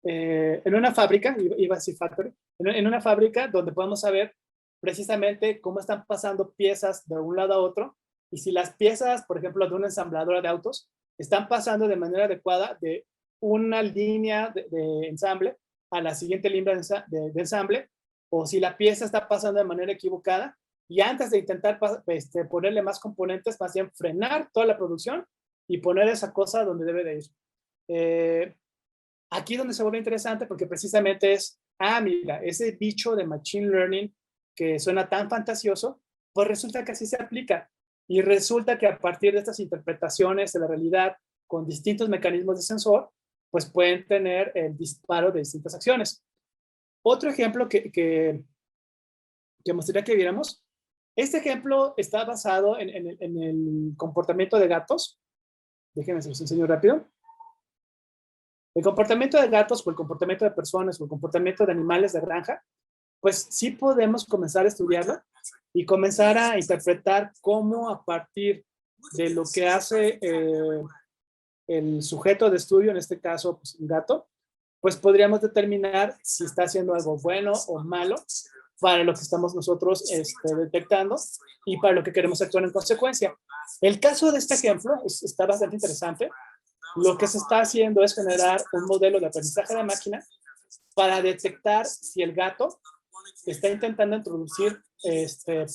En una fábrica, iba a decir factory, en una fábrica donde podemos saber precisamente cómo están pasando piezas de un lado a otro y si las piezas, por ejemplo, de una ensambladora de autos, están pasando de manera adecuada de una línea de ensamble a la siguiente línea de ensamble, o si la pieza está pasando de manera equivocada, y antes de intentar ponerle más componentes, más bien frenar toda la producción y poner esa cosa donde debe de ir. Aquí donde se vuelve interesante porque precisamente es, mira, ese bicho de Machine Learning que suena tan fantasioso, pues resulta que así se aplica. Y resulta que a partir de estas interpretaciones de la realidad con distintos mecanismos de sensor, pues pueden tener el disparo de distintas acciones. Otro ejemplo que me gustaría que viéramos, este ejemplo está basado en el comportamiento de gatos. Déjenme se los enseño rápido. El comportamiento de gatos o el comportamiento de personas o el comportamiento de animales de granja, pues sí podemos comenzar a estudiarlo y comenzar a interpretar cómo a partir de lo que hace el sujeto de estudio, en este caso pues, un gato, pues podríamos determinar si está haciendo algo bueno o malo para lo que estamos nosotros detectando y para lo que queremos actuar en consecuencia. El caso de este ejemplo está bastante interesante. Lo que se está haciendo es generar un modelo de aprendizaje de máquina para detectar si el gato está intentando introducir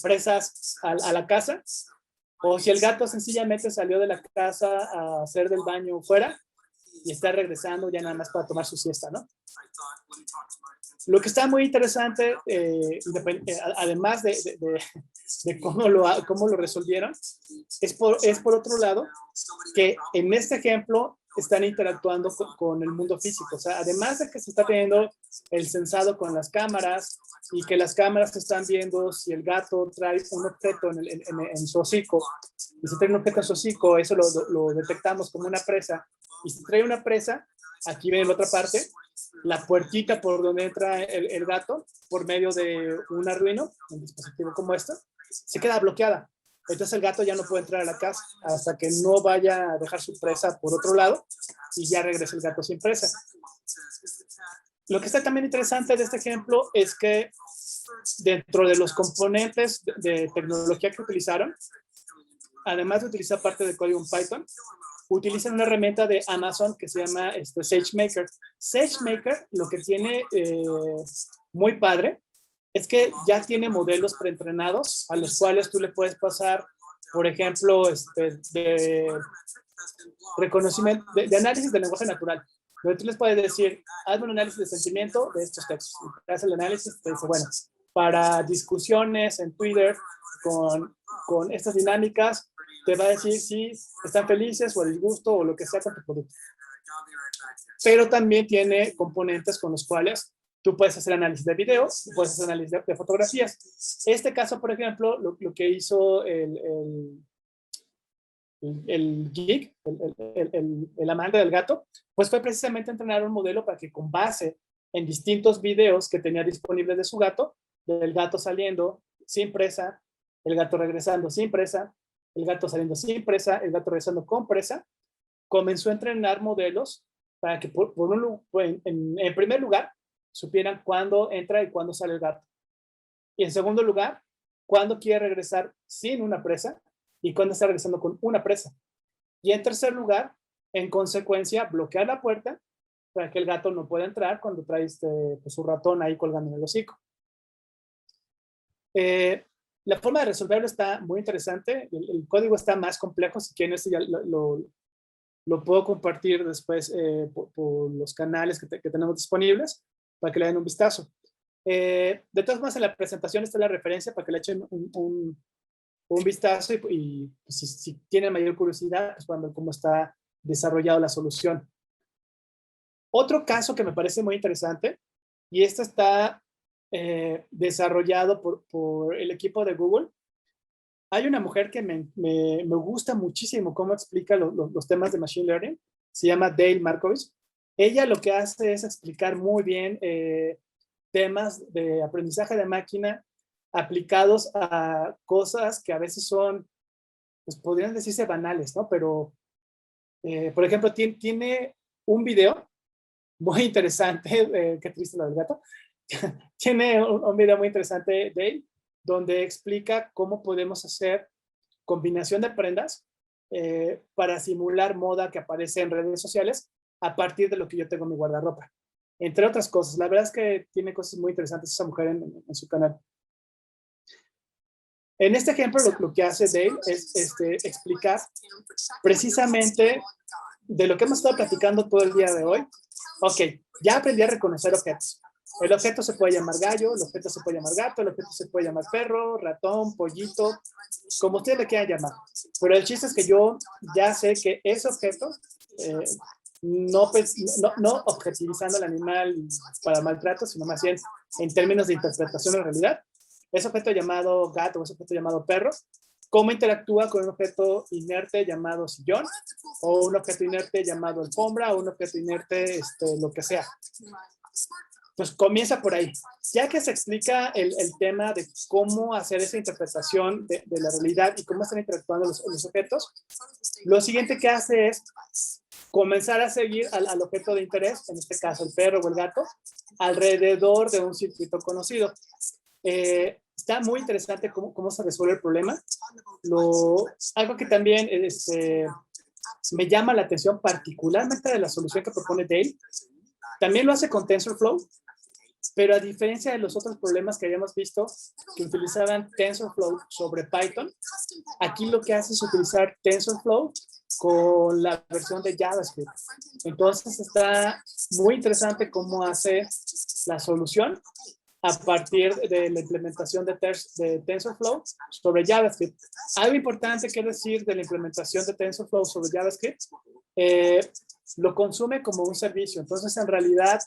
presas a la casa o si el gato sencillamente salió de la casa a hacer del baño fuera y está regresando ya nada más para tomar su siesta, ¿no? Lo que está muy interesante, además de cómo lo resolvieron, es por otro lado que en este ejemplo están interactuando con el mundo físico. O sea, además de que se está teniendo el sensado con las cámaras y que las cámaras están viendo si el gato trae un objeto en su hocico, y si trae un objeto en su hocico, eso lo detectamos como una presa. Y si trae una presa, aquí ven la otra parte, la puertita por donde entra el gato, por medio de un Arduino, un dispositivo como este, se queda bloqueada. Entonces el gato ya no puede entrar a la casa hasta que no vaya a dejar su presa por otro lado y ya regresa el gato sin presa. Lo que está también interesante de este ejemplo es que dentro de los componentes de tecnología que utilizaron, además de utilizar parte del código en Python, utilizan una herramienta de Amazon que se llama SageMaker. SageMaker lo que tiene muy padre es que ya tiene modelos preentrenados a los cuales tú le puedes pasar, por ejemplo, de reconocimiento, de análisis del lenguaje natural. Donde tú les puedes decir, hazme un análisis de sentimiento de estos textos. Y te hace el análisis, te dice, bueno, para discusiones en Twitter con estas dinámicas, te va a decir si están felices o a disgusto o lo que sea con tu producto. Pero también tiene componentes con los cuales tú puedes hacer análisis de videos, puedes hacer análisis de fotografías. Este caso, por ejemplo, lo que hizo el geek, el amante del gato, pues fue precisamente entrenar un modelo para que con base en distintos videos que tenía disponibles de su gato, del gato saliendo sin presa, el gato regresando sin presa, el gato saliendo sin presa, el gato regresando con presa, comenzó a entrenar modelos para que en primer lugar supieran cuándo entra y cuándo sale el gato. Y en segundo lugar, cuándo quiere regresar sin una presa y cuándo está regresando con una presa. Y en tercer lugar, en consecuencia, bloquear la puerta para que el gato no pueda entrar cuando trae pues, su ratón ahí colgando en el hocico. La forma de resolverlo está muy interesante. El código está más complejo. Si quieren, ya lo puedo compartir después por los canales que tenemos disponibles para que le den un vistazo. De todas formas, en la presentación está la referencia para que le echen un vistazo y pues, si tienen mayor curiosidad, pues pueden ver cómo está desarrollado la solución. Otro caso que me parece muy interesante, y esto está desarrollado por el equipo de Google. Hay una mujer que me gusta muchísimo cómo explica los temas de Machine Learning. Se llama Dale Markovich. Ella lo que hace es explicar muy bien temas de aprendizaje de máquina aplicados a cosas que a veces son, pues podrían decirse banales, ¿no? Pero, por ejemplo, tiene un video muy interesante, qué triste lo del gato, tiene un video muy interesante de él, donde explica cómo podemos hacer combinación de prendas para simular moda que aparece en redes sociales a partir de lo que yo tengo en mi guardarropa. Entre otras cosas. La verdad es que tiene cosas muy interesantes esa mujer en su canal. En este ejemplo, lo que hace Dale es explicar precisamente de lo que hemos estado platicando todo el día de hoy. Ok, ya aprendí a reconocer objetos. El objeto se puede llamar gallo, el objeto se puede llamar gato, el objeto se puede llamar perro, ratón, pollito, como ustedes le quieran llamar. Pero el chiste es que yo ya sé que ese objeto, no objetivizando al animal para maltrato, sino más bien en términos de interpretación de realidad, ese objeto llamado gato o ese objeto llamado perro, cómo interactúa con un objeto inerte llamado sillón, o un objeto inerte llamado alfombra, o un objeto inerte, lo que sea. Pues comienza por ahí. Ya que se explica el tema de cómo hacer esa interpretación de la realidad y cómo están interactuando los objetos, lo siguiente que hace es comenzar a seguir al objeto de interés, en este caso el perro o el gato, alrededor de un circuito conocido. Está muy interesante cómo se resuelve el problema. Algo que también me llama la atención particularmente de la solución que propone Dale, también lo hace con TensorFlow, pero a diferencia de los otros problemas que habíamos visto que utilizaban TensorFlow sobre Python, aquí lo que hace es utilizar TensorFlow con la versión de JavaScript. Entonces está muy interesante cómo hace la solución a partir de la implementación de TensorFlow sobre JavaScript. Algo importante que decir de la implementación de TensorFlow sobre JavaScript, lo consume como un servicio. Entonces, en realidad,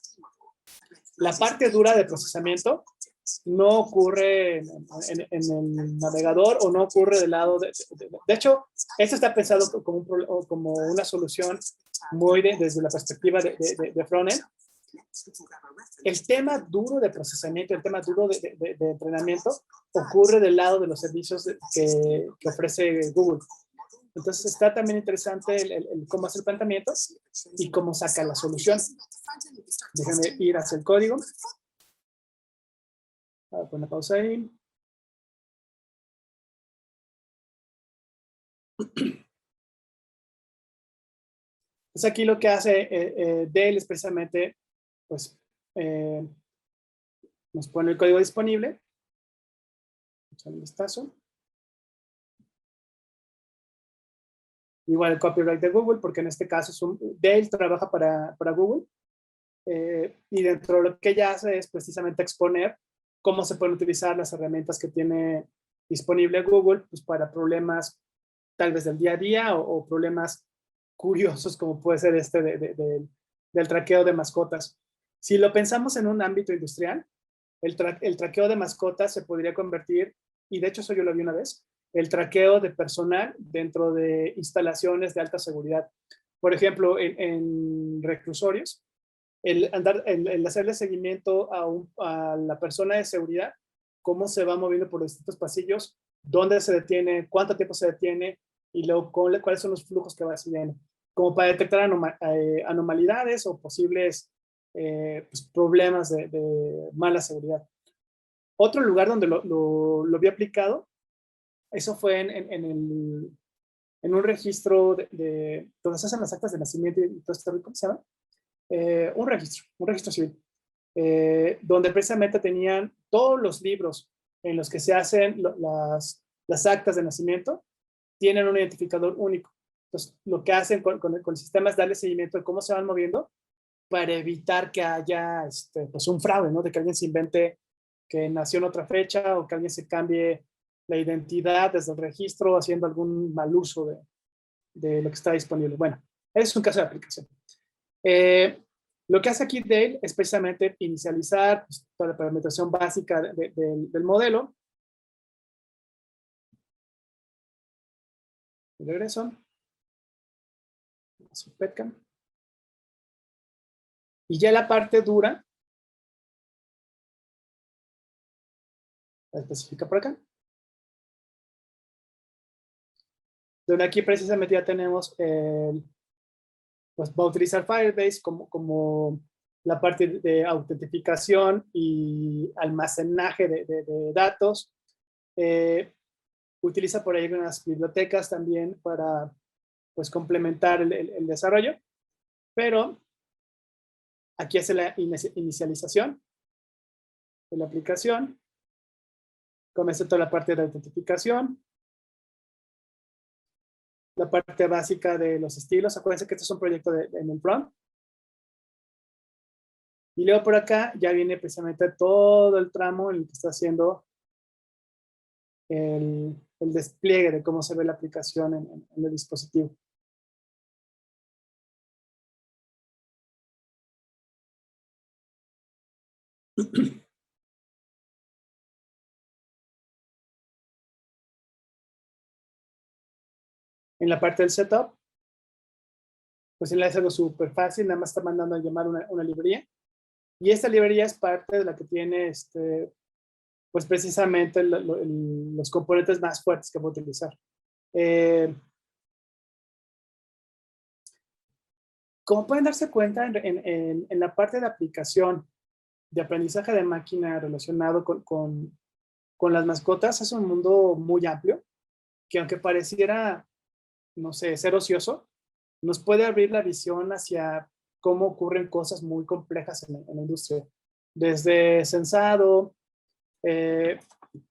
la parte dura de procesamiento no ocurre en el navegador o no ocurre del lado de hecho, esto está pensado como una solución muy desde la perspectiva de frontend. El tema duro de procesamiento, el tema duro de entrenamiento ocurre del lado de los servicios que ofrece Google. Entonces está también interesante el cómo hace el planteamiento y cómo saca la solución. Déjenme ir hacia el código. Voy a poner pausa ahí. Pues aquí lo que hace Dale es precisamente, pues, nos pone el código disponible. Vamos a ver un vistazo. Igual el copyright de Google, porque en este caso Dale trabaja para Google. Y dentro de lo que ella hace es precisamente exponer cómo se pueden utilizar las herramientas que tiene disponible Google pues, para problemas tal vez del día a día o problemas curiosos como puede ser este del traqueo de mascotas. Si lo pensamos en un ámbito industrial, el traqueo de mascotas se podría convertir, y de hecho eso yo lo vi una vez, el traqueo de personal dentro de instalaciones de alta seguridad. Por ejemplo, en reclusorios, el hacerle seguimiento a la persona de seguridad, cómo se va moviendo por distintos pasillos, dónde se detiene, cuánto tiempo se detiene y luego cuáles son los flujos que va siguiendo, como para detectar anomalidades o posibles pues, problemas de mala seguridad. Otro lugar donde lo vi aplicado, eso fue en un registro donde se hacen las actas de nacimiento y todo esto, ¿cómo se llama? Un registro civil, donde precisamente tenían todos los libros en los que se hacen las actas de nacimiento, tienen un identificador único. Entonces, lo que hacen con el sistema es darle seguimiento de cómo se van moviendo para evitar que haya pues un fraude, ¿no? De que alguien se invente que nació en otra fecha o que alguien se cambie la identidad desde el registro haciendo algún mal uso de lo que está disponible. Bueno, es un caso de aplicación. Lo que hace aquí Dale es precisamente inicializar pues, toda la parametrización básica del modelo. Regreso. Petcam. Y ya la parte dura, la especifica por acá. Donde aquí precisamente ya tenemos pues va a utilizar Firebase como la parte de autentificación y almacenaje de datos. Utiliza por ahí unas bibliotecas también para pues, complementar el desarrollo, pero aquí hace la inicialización de la aplicación, comienza toda la parte de autentificación, la parte básica de los estilos. Acuérdense que este es un proyecto en el prompt. Y luego por acá ya viene precisamente todo el tramo en el que está haciendo el despliegue de cómo se ve la aplicación en el dispositivo. En la parte del setup, pues él hace algo súper fácil, nada más está mandando a llamar una librería. Y esta librería es parte de la que tiene pues precisamente los componentes más fuertes que voy a utilizar. Como pueden darse cuenta, en la parte de aplicación de aprendizaje de máquina relacionado con las mascotas, es un mundo muy amplio, que aunque pareciera, no sé, ser ocioso, nos puede abrir la visión hacia cómo ocurren cosas muy complejas en la industria. Desde sensado,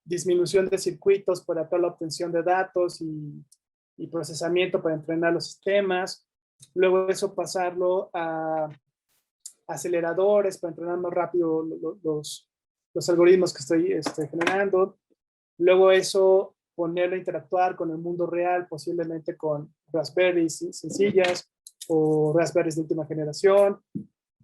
disminución de circuitos para toda la obtención de datos y procesamiento para entrenar los sistemas. Luego eso pasarlo a aceleradores para entrenar más rápido los algoritmos que estoy generando. Luego eso ponerlo a interactuar con el mundo real, posiblemente con Raspberries sencillas o Raspberries de última generación.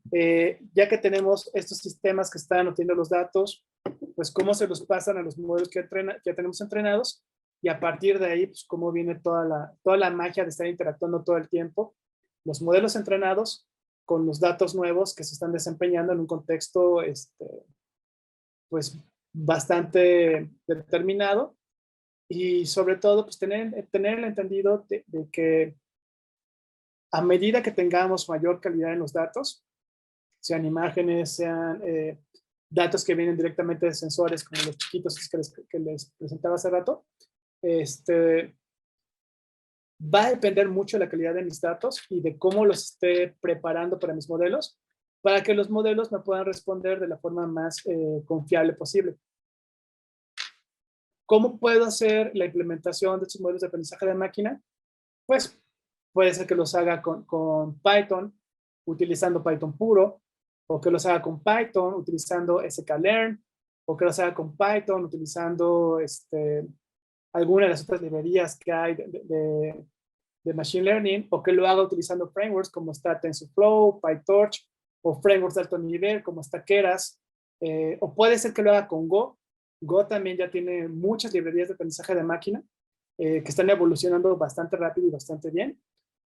Ya que tenemos estos sistemas que están obteniendo los datos, pues cómo se los pasan a los modelos que ya tenemos entrenados y a partir de ahí, pues cómo viene toda la magia de estar interactuando todo el tiempo. Los modelos entrenados con los datos nuevos que se están desempeñando en un contexto pues bastante determinado y sobre todo pues tener el entendido de que a medida que tengamos mayor calidad en los datos, sean imágenes, sean datos que vienen directamente de sensores como los chiquitos que les presentaba hace rato, va a depender mucho de la calidad de mis datos y de cómo los esté preparando para mis modelos, para que los modelos me puedan responder de la forma más confiable posible. ¿Cómo puedo hacer la implementación de estos modelos de aprendizaje de máquina? Pues puede ser que los haga con Python, utilizando Python puro, o que los haga con Python utilizando sklearn, o que los haga con Python utilizando alguna de las otras librerías que hay de Machine Learning, o que lo haga utilizando frameworks como está TensorFlow, PyTorch, o frameworks de alto nivel como está Keras, o puede ser que lo haga con Go. Go también ya tiene muchas librerías de aprendizaje de máquina que están evolucionando bastante rápido y bastante bien.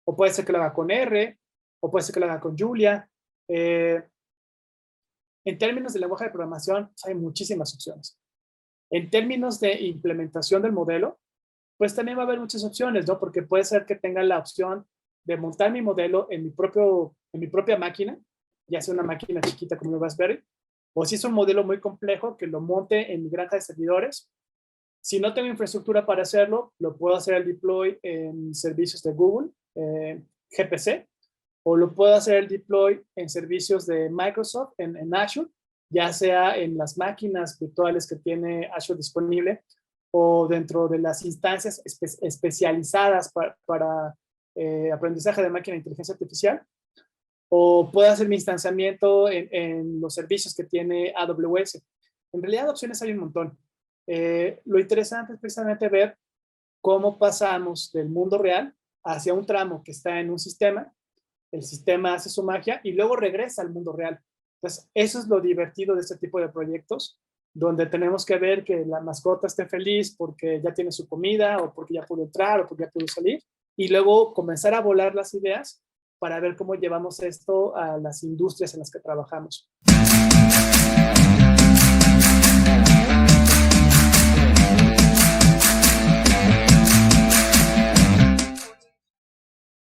O puede ser que lo haga con R, o puede ser que lo haga con Julia. En términos de lenguaje de programación, hay muchísimas opciones. En términos de implementación del modelo, pues también va a haber muchas opciones, ¿no? Porque puede ser que tenga la opción de montar mi modelo en mi propia máquina, ya sea una máquina chiquita como una Raspberry, o si es un modelo muy complejo, que lo monte en mi granja de servidores. Si no tengo infraestructura para hacerlo, lo puedo hacer el deploy en servicios de Google, GPC, o lo puedo hacer el deploy en servicios de Microsoft, en Azure, ya sea en las máquinas virtuales que tiene Azure disponible, o dentro de las instancias especializadas para aprendizaje de máquina e inteligencia artificial, o puedo hacer mi instanciamiento en los servicios que tiene AWS. En realidad, opciones hay un montón. Lo interesante es precisamente ver cómo pasamos del mundo real hacia un tramo que está en un sistema, el sistema hace su magia y luego regresa al mundo real. Entonces, eso es lo divertido de este tipo de proyectos, donde tenemos que ver que la mascota esté feliz porque ya tiene su comida, o porque ya pudo entrar, o porque ya pudo salir, y luego comenzar a volar las ideas para ver cómo llevamos esto a las industrias en las que trabajamos.